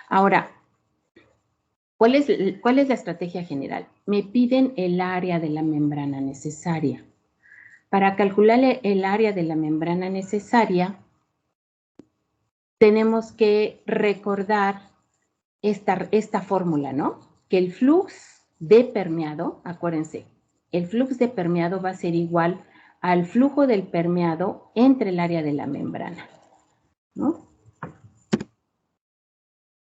Ahora, ¿cuál es la estrategia general? Me piden el área de la membrana necesaria. Para calcular el área de la membrana necesaria, tenemos que recordar esta fórmula, ¿no? Que el flux de permeado, acuérdense, el flux de permeado va a ser igual al flujo del permeado entre el área de la membrana, ¿no?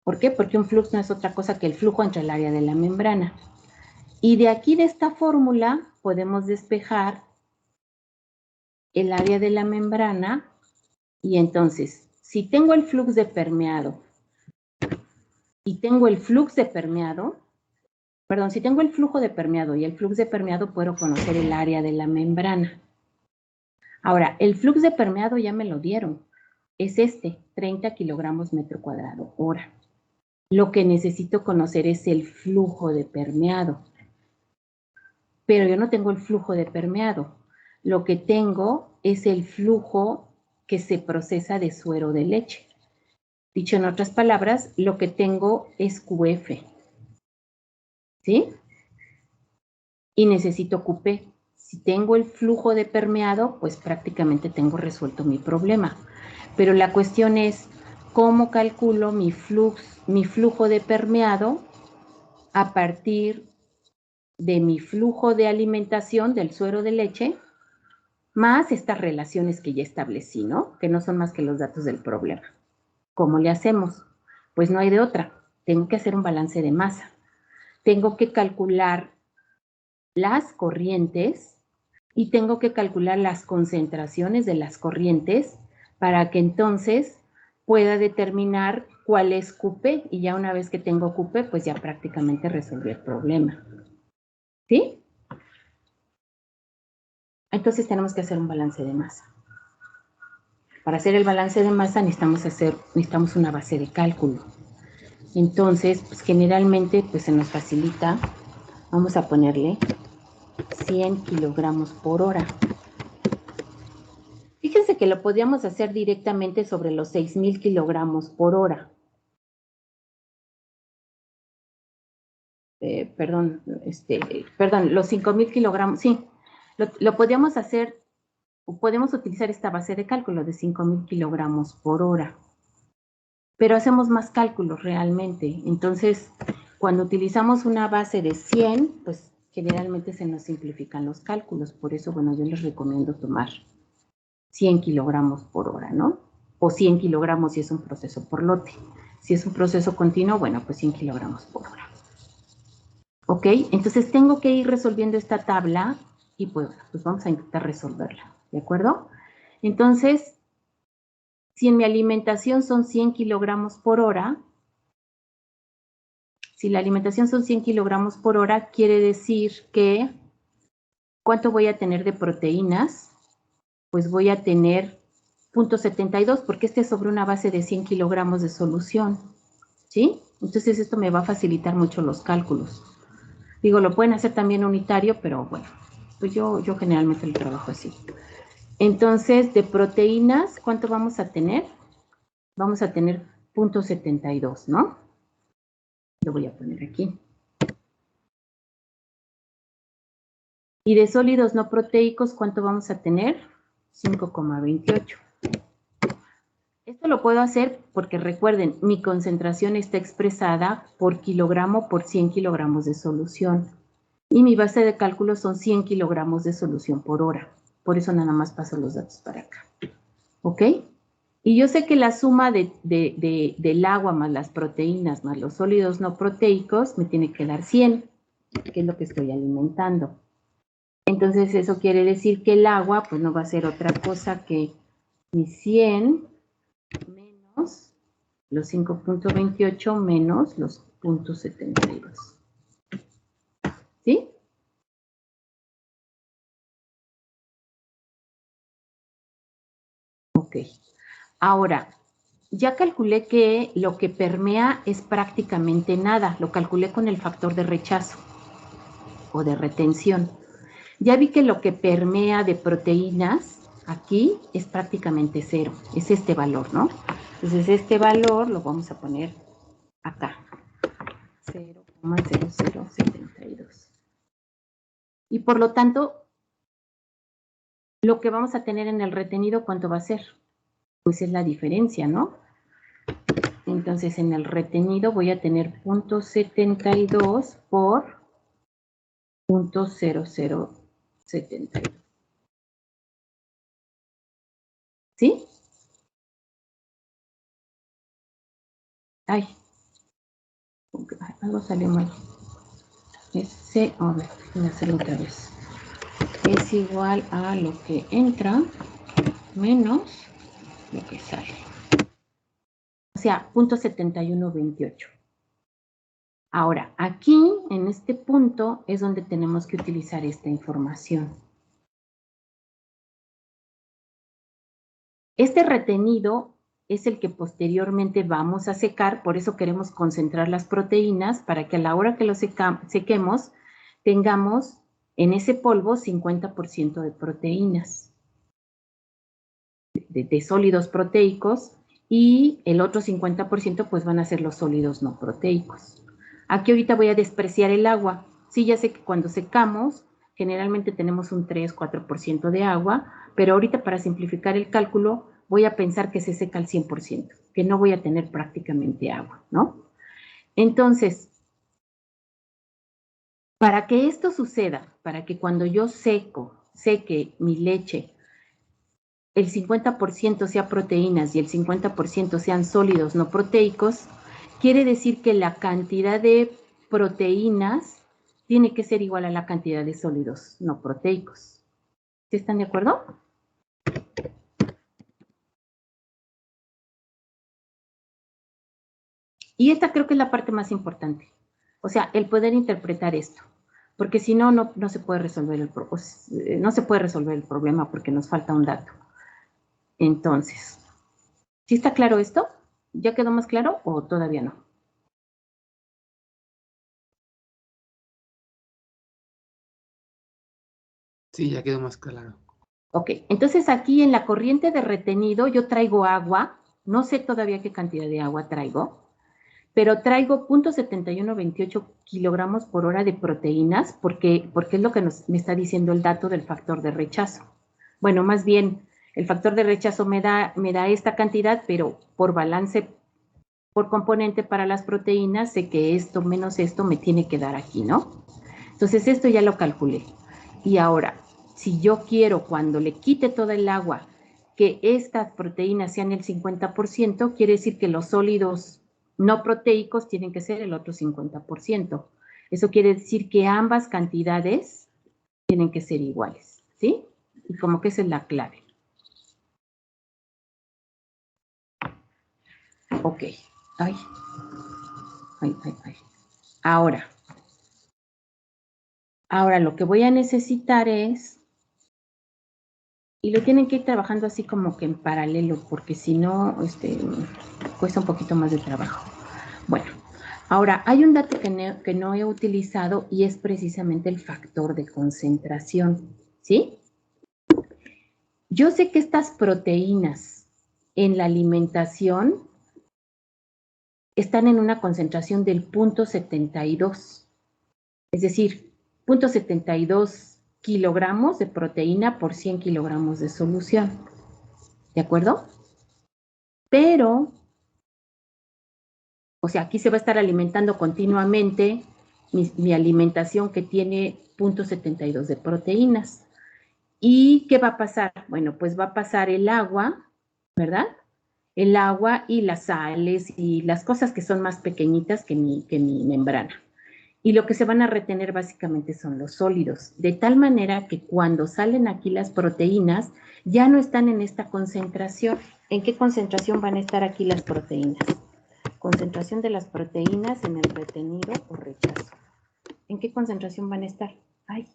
¿Por qué? Porque un flux no es otra cosa que el flujo entre el área de la membrana. Y de aquí, de esta fórmula, podemos despejar el área de la membrana, y entonces, si tengo el flux de permeado y tengo el flux de permeado, perdón, si tengo el flujo de permeado y el flux de permeado, puedo conocer el área de la membrana. Ahora, el flux de permeado ya me lo dieron. Es 30 kilogramos metro cuadrado hora. Lo que necesito conocer es el flujo de permeado. Pero yo no tengo el flujo de permeado. Lo que tengo es el flujo que se procesa de suero de leche. Dicho en otras palabras, lo que tengo es QF. ¿Sí? Y necesito QP. Si tengo el flujo de permeado, pues prácticamente tengo resuelto mi problema. Pero la cuestión es, ¿cómo calculo mi flujo de permeado a partir de mi flujo de alimentación del suero de leche más estas relaciones que ya establecí, ¿no? Que no son más que los datos del problema. ¿Cómo le hacemos? Pues no hay de otra. Tengo que hacer un balance de masa. Tengo que calcular las corrientes y tengo que calcular las concentraciones de las corrientes para que entonces pueda determinar cuál es QP, y ya una vez que tengo QP, pues ya prácticamente resolví el problema. ¿Sí? Entonces tenemos que hacer un balance de masa. Para hacer el balance de masa necesitamos una base de cálculo. Entonces, pues generalmente pues se nos facilita, vamos a ponerle 100 kilogramos por hora. Fíjense que lo podríamos hacer directamente sobre los 6,000 kilogramos por hora. Perdón, los 5,000 kilogramos, sí, lo podríamos hacer, podemos utilizar esta base de cálculo de 5,000 kilogramos por hora, pero hacemos más cálculos realmente. Entonces, cuando utilizamos una base de 100, pues generalmente se nos simplifican los cálculos, por eso, bueno, yo les recomiendo tomar 100 kilogramos por hora, ¿no? O 100 kilogramos si es un proceso por lote. Si es un proceso continuo, bueno, pues 100 kilogramos por hora. ¿Ok? Entonces tengo que ir resolviendo esta tabla y pues vamos a intentar resolverla, ¿de acuerdo? Entonces, si en mi alimentación son 100 kilogramos por hora, si la alimentación son 100 kilogramos por hora, quiere decir que, ¿cuánto voy a tener de proteínas? Pues voy a tener 0.72, porque este es sobre una base de 100 kilogramos de solución, ¿sí? Entonces esto me va a facilitar mucho los cálculos. Digo, lo pueden hacer también unitario, pero bueno, pues yo generalmente lo trabajo así. Entonces, de proteínas, ¿cuánto vamos a tener? Vamos a tener 0.72, ¿no? Lo voy a poner aquí. Y de sólidos no proteicos, ¿cuánto vamos a tener? 5,28. Esto lo puedo hacer porque recuerden, mi concentración está expresada por kilogramo por 100 kilogramos de solución. Y mi base de cálculo son 100 kilogramos de solución por hora. Por eso nada más paso los datos para acá. ¿Ok? Y yo sé que la suma del agua más las proteínas más los sólidos no proteicos me tiene que dar 100, que es lo que estoy alimentando. Entonces eso quiere decir que el agua pues no va a ser otra cosa que mi 100 menos los 5,28 menos los 0.72. ¿Sí? Ok. Ahora, ya calculé que lo que permea es prácticamente nada. Lo calculé con el factor de rechazo o de retención. Ya vi que lo que permea de proteínas aquí es prácticamente cero. Es este valor, ¿no? Entonces, este valor lo vamos a poner acá. 0,0072. Y por lo tanto, lo que vamos a tener en el retenido, ¿cuánto va a ser? Pues es la diferencia, ¿no? Entonces, en el retenido voy a tener 0.72 por 0.0072. ¿Sí? Ay, algo salió mal. A ver, voy a hacerlo otra vez. Es igual a lo que entra menos lo que sale. O sea, 0.7128. Ahora, aquí, en este punto, es donde tenemos que utilizar esta información. Este retenido es el que posteriormente vamos a secar, por eso queremos concentrar las proteínas para que a la hora que lo sequemos tengamos en ese polvo 50% de proteínas, de sólidos proteicos, y el otro 50% pues van a ser los sólidos no proteicos. Aquí ahorita voy a despreciar el agua. Sí, ya sé que cuando secamos generalmente tenemos un 3-4% de agua, pero ahorita para simplificar el cálculo voy a pensar que se seca al 100%, que no voy a tener prácticamente agua, ¿no? Entonces, para que esto suceda, para que cuando yo seque mi leche el 50% sea proteínas y el 50% sean sólidos no proteicos, quiere decir que la cantidad de proteínas tiene que ser igual a la cantidad de sólidos no proteicos. ¿Sí están de acuerdo? Y esta creo que es la parte más importante. O sea, el poder interpretar esto. Porque si no, no se puede resolver no se puede resolver el problema porque nos falta un dato. Entonces, ¿sí está claro esto? ¿Ya quedó más claro o todavía no? Sí, ya quedó más claro. Ok, entonces aquí en la corriente de retenido yo traigo agua, no sé todavía qué cantidad de agua traigo, pero traigo 0.7128 kilogramos por hora de proteínas porque es lo que me está diciendo el dato del factor de rechazo. Bueno, más bien, el factor de rechazo me da esta cantidad, pero por balance, por componente para las proteínas, sé que esto menos esto me tiene que dar aquí, ¿no? Entonces esto ya lo calculé. Y ahora, si yo quiero cuando le quite toda el agua que estas proteínas sean el 50%, quiere decir que los sólidos no proteicos tienen que ser el otro 50%. Eso quiere decir que ambas cantidades tienen que ser iguales, ¿sí? Y como que esa es la clave. Ok. Ay. Ahora lo que voy a necesitar es, y lo tienen que ir trabajando así como que en paralelo, porque si no, cuesta un poquito más de trabajo. Bueno, ahora hay un dato que no he utilizado y es precisamente el factor de concentración, ¿sí? Yo sé que estas proteínas en la alimentación están en una concentración del 0.72, es decir, 0.72 kilogramos de proteína por 100 kilogramos de solución, ¿de acuerdo? Pero, o sea, aquí se va a estar alimentando continuamente mi alimentación que tiene 0.72 de proteínas. ¿Y qué va a pasar? Bueno, pues va a pasar el agua, ¿verdad? El agua y las sales y las cosas que son más pequeñitas que mi membrana. Y lo que se van a retener básicamente son los sólidos, de tal manera que cuando salen aquí las proteínas ya no están en esta concentración. ¿En qué concentración van a estar aquí las proteínas? Concentración de las proteínas en el retenido o rechazo. ¿En qué concentración van a estar? Ay,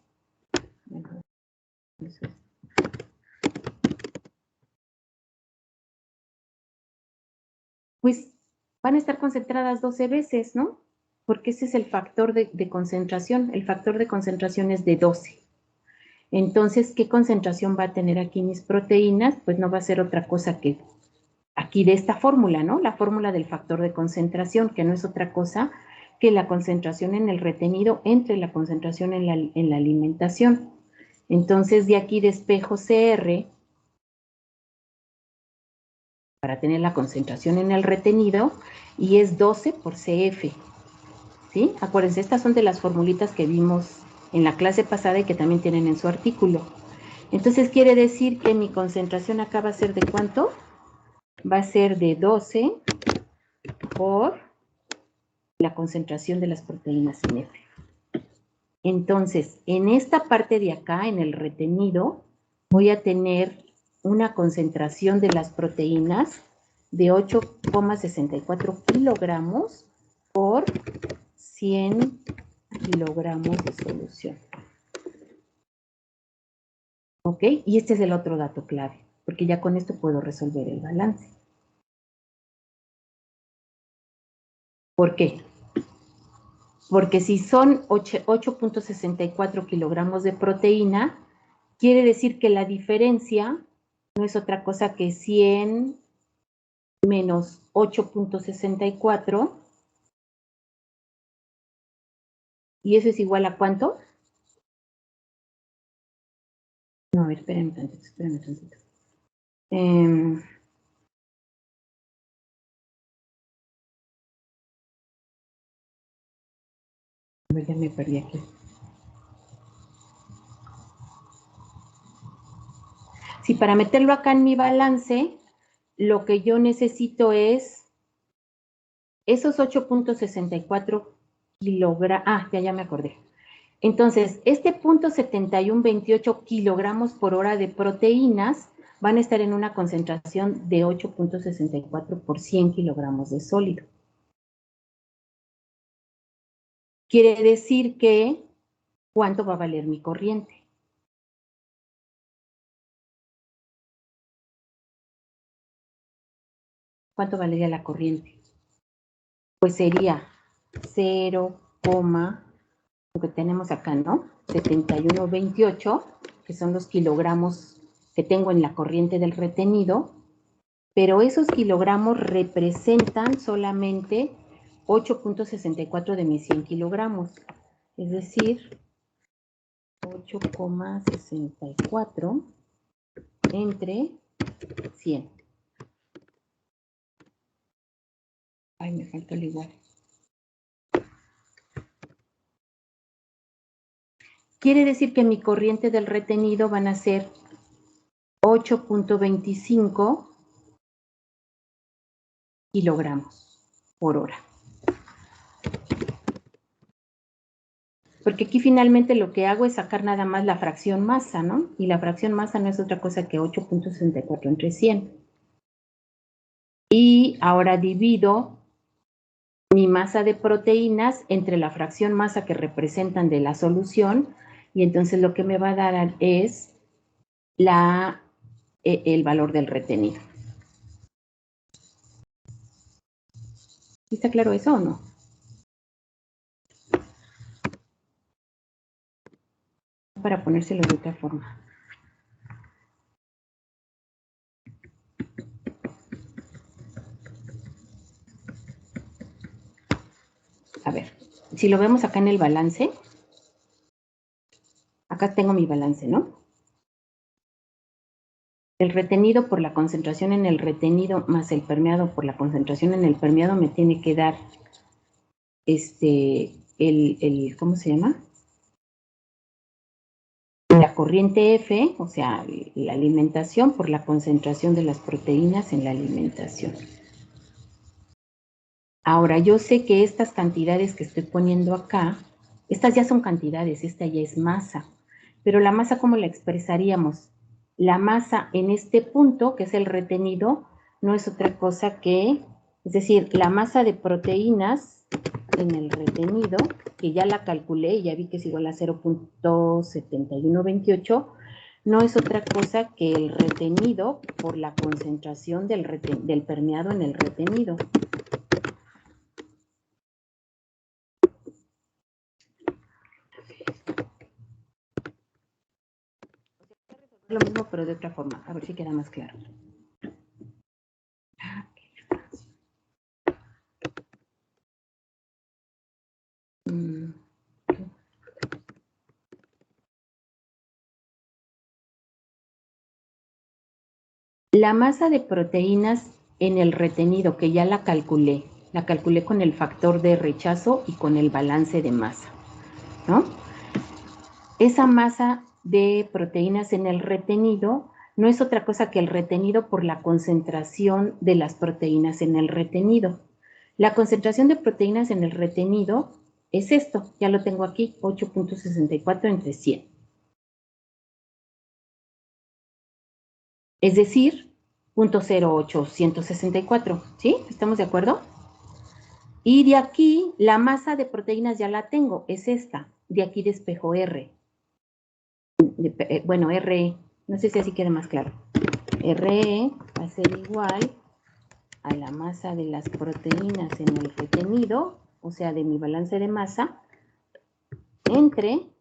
eso es. Pues van a estar concentradas 12 veces, ¿no? Porque ese es el factor de concentración. El factor de concentración es de 12. Entonces, ¿qué concentración va a tener aquí mis proteínas? Pues no va a ser otra cosa que aquí de esta fórmula, ¿no? La fórmula del factor de concentración, que no es otra cosa que la concentración en el retenido entre la concentración en la alimentación. Entonces, de aquí despejo CR para tener la concentración en el retenido y es 12 por CF, ¿sí? Acuérdense, estas son de las formulitas que vimos en la clase pasada y que también tienen en su artículo. Entonces quiere decir que mi concentración acá va a ser de ¿cuánto? Va a ser de 12 por la concentración de las proteínas en F. Entonces, en esta parte de acá, en el retenido, voy a tener una concentración de las proteínas de 8,64 kilogramos por 100 kilogramos de solución. ¿Ok? Y este es el otro dato clave, porque ya con esto puedo resolver el balance. ¿Por qué? Porque si son 8,64 kilogramos de proteína, quiere decir que la diferencia no es otra cosa que 100 menos 8,64. ¿Y eso es igual a cuánto? No, a ver, espérenme tantito. A ver, ya me perdí aquí. Si para meterlo acá en mi balance, lo que yo necesito es esos 8.64 kilogramos, ya me acordé. Entonces, este 0.7128 kilogramos por hora de proteínas van a estar en una concentración de 8.64 por 100 kilogramos de sólido. Quiere decir que, ¿cuánto va a valer mi corriente? ¿Cuánto valería la corriente? Pues sería 0, lo que tenemos acá, ¿no? 7128, que son los kilogramos que tengo en la corriente del retenido, pero esos kilogramos representan solamente 8.64 de mis 100 kilogramos, es decir, 8,64 entre 100. Ay, me faltó el igual. Quiere decir que mi corriente del retenido van a ser 8.25 kilogramos por hora. Porque aquí finalmente lo que hago es sacar nada más la fracción masa, ¿no? Y la fracción masa no es otra cosa que 8.64 entre 100. Y ahora divido mi masa de proteínas entre la fracción masa que representan de la solución, y entonces lo que me va a dar es el valor del retenido. ¿Está claro eso o no? Para ponérselo de otra forma. A ver, si lo vemos acá en el balance, acá tengo mi balance, ¿no? El retenido por la concentración en el retenido más el permeado por la concentración en el permeado me tiene que dar ¿cómo se llama? La corriente F, o sea, la alimentación por la concentración de las proteínas en la alimentación. Ahora, yo sé que estas cantidades que estoy poniendo acá, estas ya son cantidades, esta ya es masa. Pero la masa, ¿cómo la expresaríamos? La masa en este punto, que es el retenido, no es otra cosa que, es decir, la masa de proteínas en el retenido, que ya la calculé y ya vi que es igual a 0.7128, no es otra cosa que el retenido por la concentración del permeado en el retenido. Lo mismo, pero de otra forma. A ver si queda más claro. La masa de proteínas en el retenido, que ya la calculé con el factor de rechazo y con el balance de masa, ¿no? Esa masa de proteínas en el retenido no es otra cosa que el retenido por la concentración de las proteínas en el retenido. La concentración de proteínas en el retenido es esto, ya lo tengo aquí, 8.64 entre 100. Es decir, 0.08164, ¿sí? ¿Estamos de acuerdo? Y de aquí, la masa de proteínas ya la tengo, es esta. De aquí despejo R. Bueno, RE, no sé si así queda más claro. RE va a ser igual a la masa de las proteínas en el retenido, o sea, de mi balance de masa, entre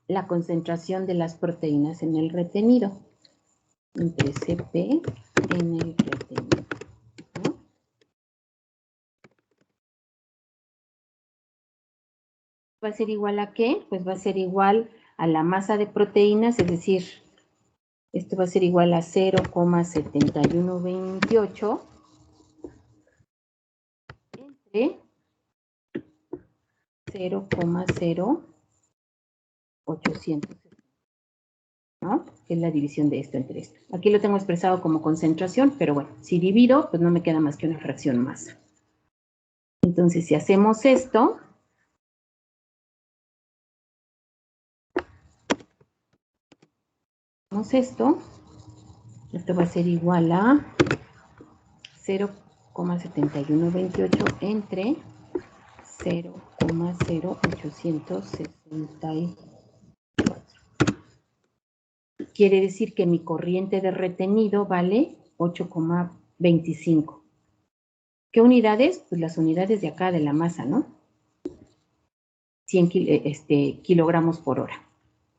la concentración de las proteínas en el retenido, entre CP en el retenido, ¿no? ¿Va a ser igual a qué? Pues va a ser igual a la masa de proteínas, es decir, esto va a ser igual a 0,7128 entre 0,0800, ¿no? Que es la división de esto entre esto. Aquí lo tengo expresado como concentración, pero bueno, si divido, pues no me queda más que una fracción masa. Entonces, si hacemos esto, esto va a ser igual a 0,7128 entre 0,0864. Quiere decir que mi corriente de retenido vale 8,25. ¿Qué unidades? Pues las unidades de acá de la masa, ¿no? 100 kilogramos por hora.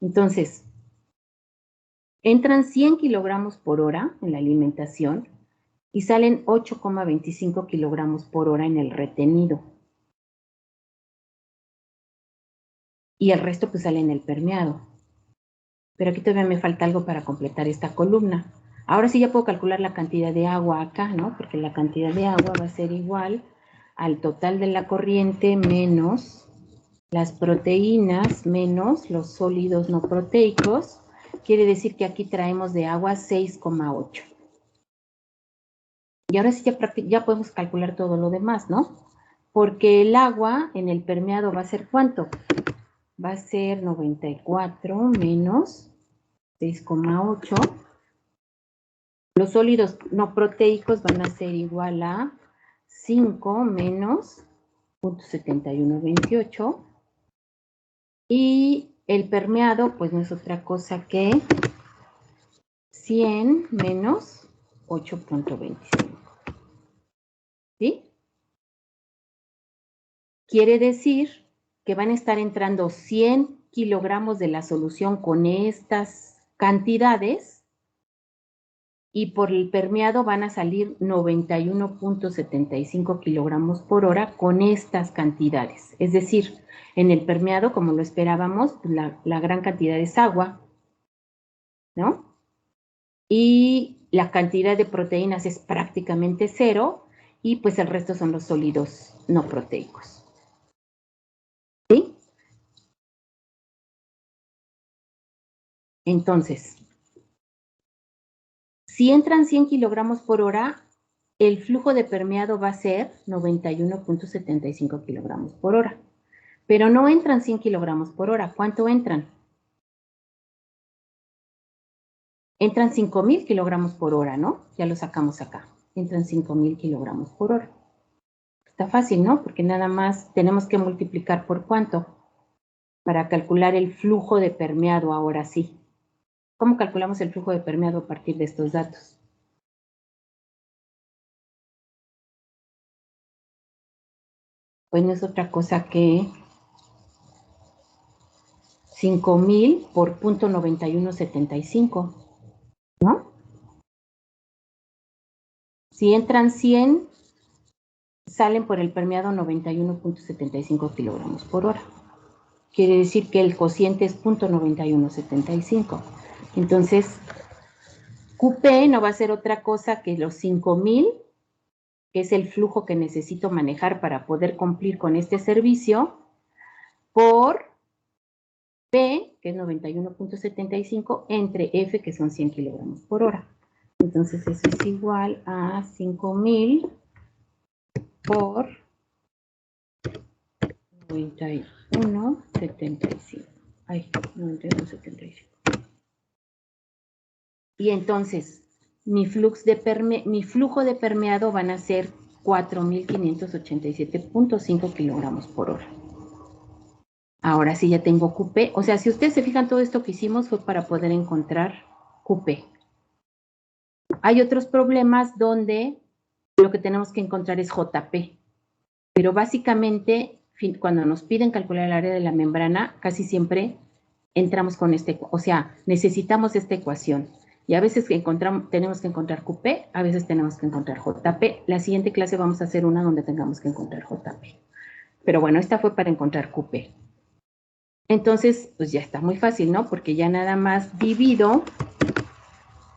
Entonces, entran 100 kilogramos por hora en la alimentación y salen 8,25 kilogramos por hora en el retenido. Y el resto pues sale en el permeado. Pero aquí todavía me falta algo para completar esta columna. Ahora sí ya puedo calcular la cantidad de agua acá, ¿no? Porque la cantidad de agua va a ser igual al total de la corriente menos las proteínas menos los sólidos no proteicos. Quiere decir que aquí traemos de agua 6,8. Y ahora sí ya podemos calcular todo lo demás, ¿no? Porque el agua en el permeado va a ser ¿cuánto? Va a ser 94 menos 6,8. Los sólidos no proteicos van a ser igual a 5 menos 0,7128. Y el permeado, pues no es otra cosa que 100 menos 8,25. ¿Sí? Quiere decir que van a estar entrando 100 kilogramos de la solución con estas cantidades y por el permeado van a salir 91,75 kilogramos por hora con estas cantidades. Es decir, en el permeado, como lo esperábamos, la gran cantidad es agua, ¿no? Y la cantidad de proteínas es prácticamente cero y pues el resto son los sólidos no proteicos. ¿Sí? Entonces, si entran 100 kilogramos por hora, el flujo de permeado va a ser 91,75 kilogramos por hora. Pero no entran 100 kilogramos por hora. ¿Cuánto entran? Entran 5,000 kilogramos por hora, ¿no? Ya lo sacamos acá. Entran 5,000 kilogramos por hora. Está fácil, ¿no? Porque nada más tenemos que multiplicar por ¿cuánto? Para calcular el flujo de permeado ahora sí. ¿Cómo calculamos el flujo de permeado a partir de estos datos? Pues no es otra cosa que 5,000 por 0,9175, ¿no? Si entran 100, salen por el permeado 91,75 kilogramos por hora. Quiere decir que el cociente es 0,9175. Entonces, QP no va a ser otra cosa que los 5,000, que es el flujo que necesito manejar para poder cumplir con este servicio, por P, que es 91,75, entre F, que son 100 kilogramos por hora. Entonces, eso es igual a 5,000 por 91,75. Ay, 91,75. Y entonces, mi flujo de permeado van a ser 4,587,5 kilogramos por hora. Ahora sí ya tengo QP. O sea, si ustedes se fijan, todo esto que hicimos fue para poder encontrar QP. Hay otros problemas donde lo que tenemos que encontrar es JP. Pero básicamente, cuando nos piden calcular el área de la membrana, casi siempre entramos con o sea, necesitamos esta ecuación. Y a veces tenemos que encontrar QP, a veces tenemos que encontrar JP. La siguiente clase vamos a hacer una donde tengamos que encontrar JP. Pero bueno, esta fue para encontrar QP. Entonces, pues ya está muy fácil, ¿no? Porque ya nada más divido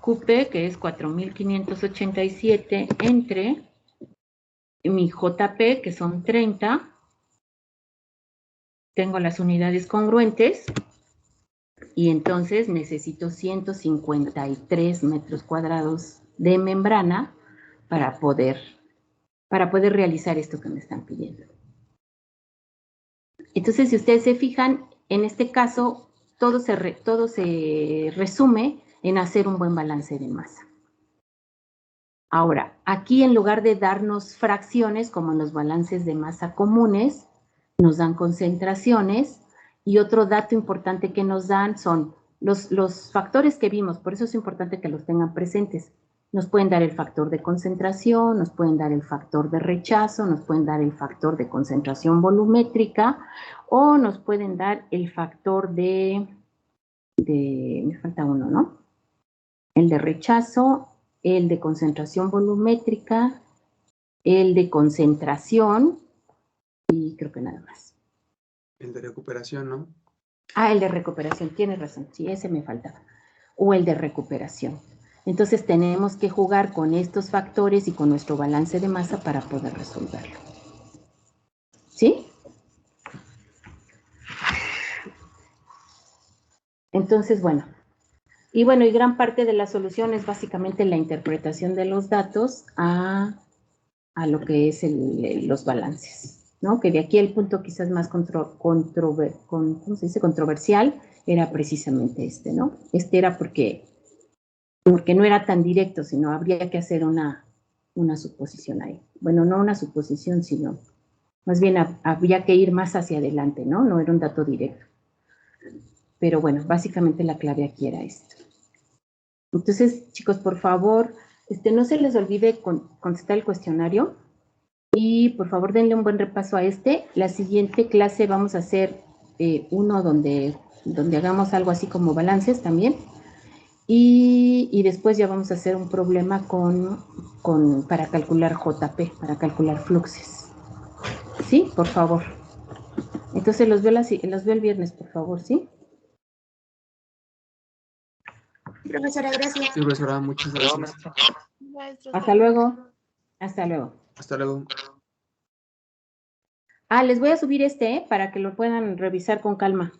QP, que es 4,587, entre mi JP, que son 30, tengo las unidades congruentes y entonces necesito 153 metros cuadrados de membrana para poder realizar esto que me están pidiendo. Entonces, si ustedes se fijan, en este caso, todo se resume en hacer un buen balance de masa. Ahora, aquí en lugar de darnos fracciones, como en los balances de masa comunes, nos dan concentraciones, y otro dato importante que nos dan son los factores que vimos, por eso es importante que los tengan presentes. Nos pueden dar el factor de concentración, nos pueden dar el factor de rechazo, nos pueden dar el factor de concentración volumétrica, o nos pueden dar el factor me falta uno, ¿no? El de rechazo, el de concentración volumétrica, el de concentración, y creo que nada más. El de recuperación, ¿no? Ah, el de recuperación, tienes razón, sí, ese me faltaba. O el de recuperación. Entonces tenemos que jugar con estos factores y con nuestro balance de masa para poder resolverlo. ¿Sí? Entonces, bueno. Y gran parte de la solución es básicamente la interpretación de los datos a lo que es los balances, ¿no? Que de aquí el punto quizás más controversial era precisamente este, ¿no? Este era porque no era tan directo, sino habría que hacer una suposición ahí. Bueno, no una suposición, sino más bien habría que ir más hacia adelante, ¿no? No era un dato directo. Pero bueno, básicamente la clave aquí era esto. Entonces, chicos, por favor, no se les olvide contestar el cuestionario y por favor denle un buen repaso a este. La siguiente clase vamos a hacer uno donde hagamos algo así como balances también. Y después ya vamos a hacer un problema para calcular JP, para calcular fluxes. ¿Sí? Por favor. Entonces los veo el viernes, por favor, ¿sí? Profesora, gracias. Sí, profesora, muchas gracias. Hasta luego. Hasta luego. Hasta luego. Les voy a subir para que lo puedan revisar con calma.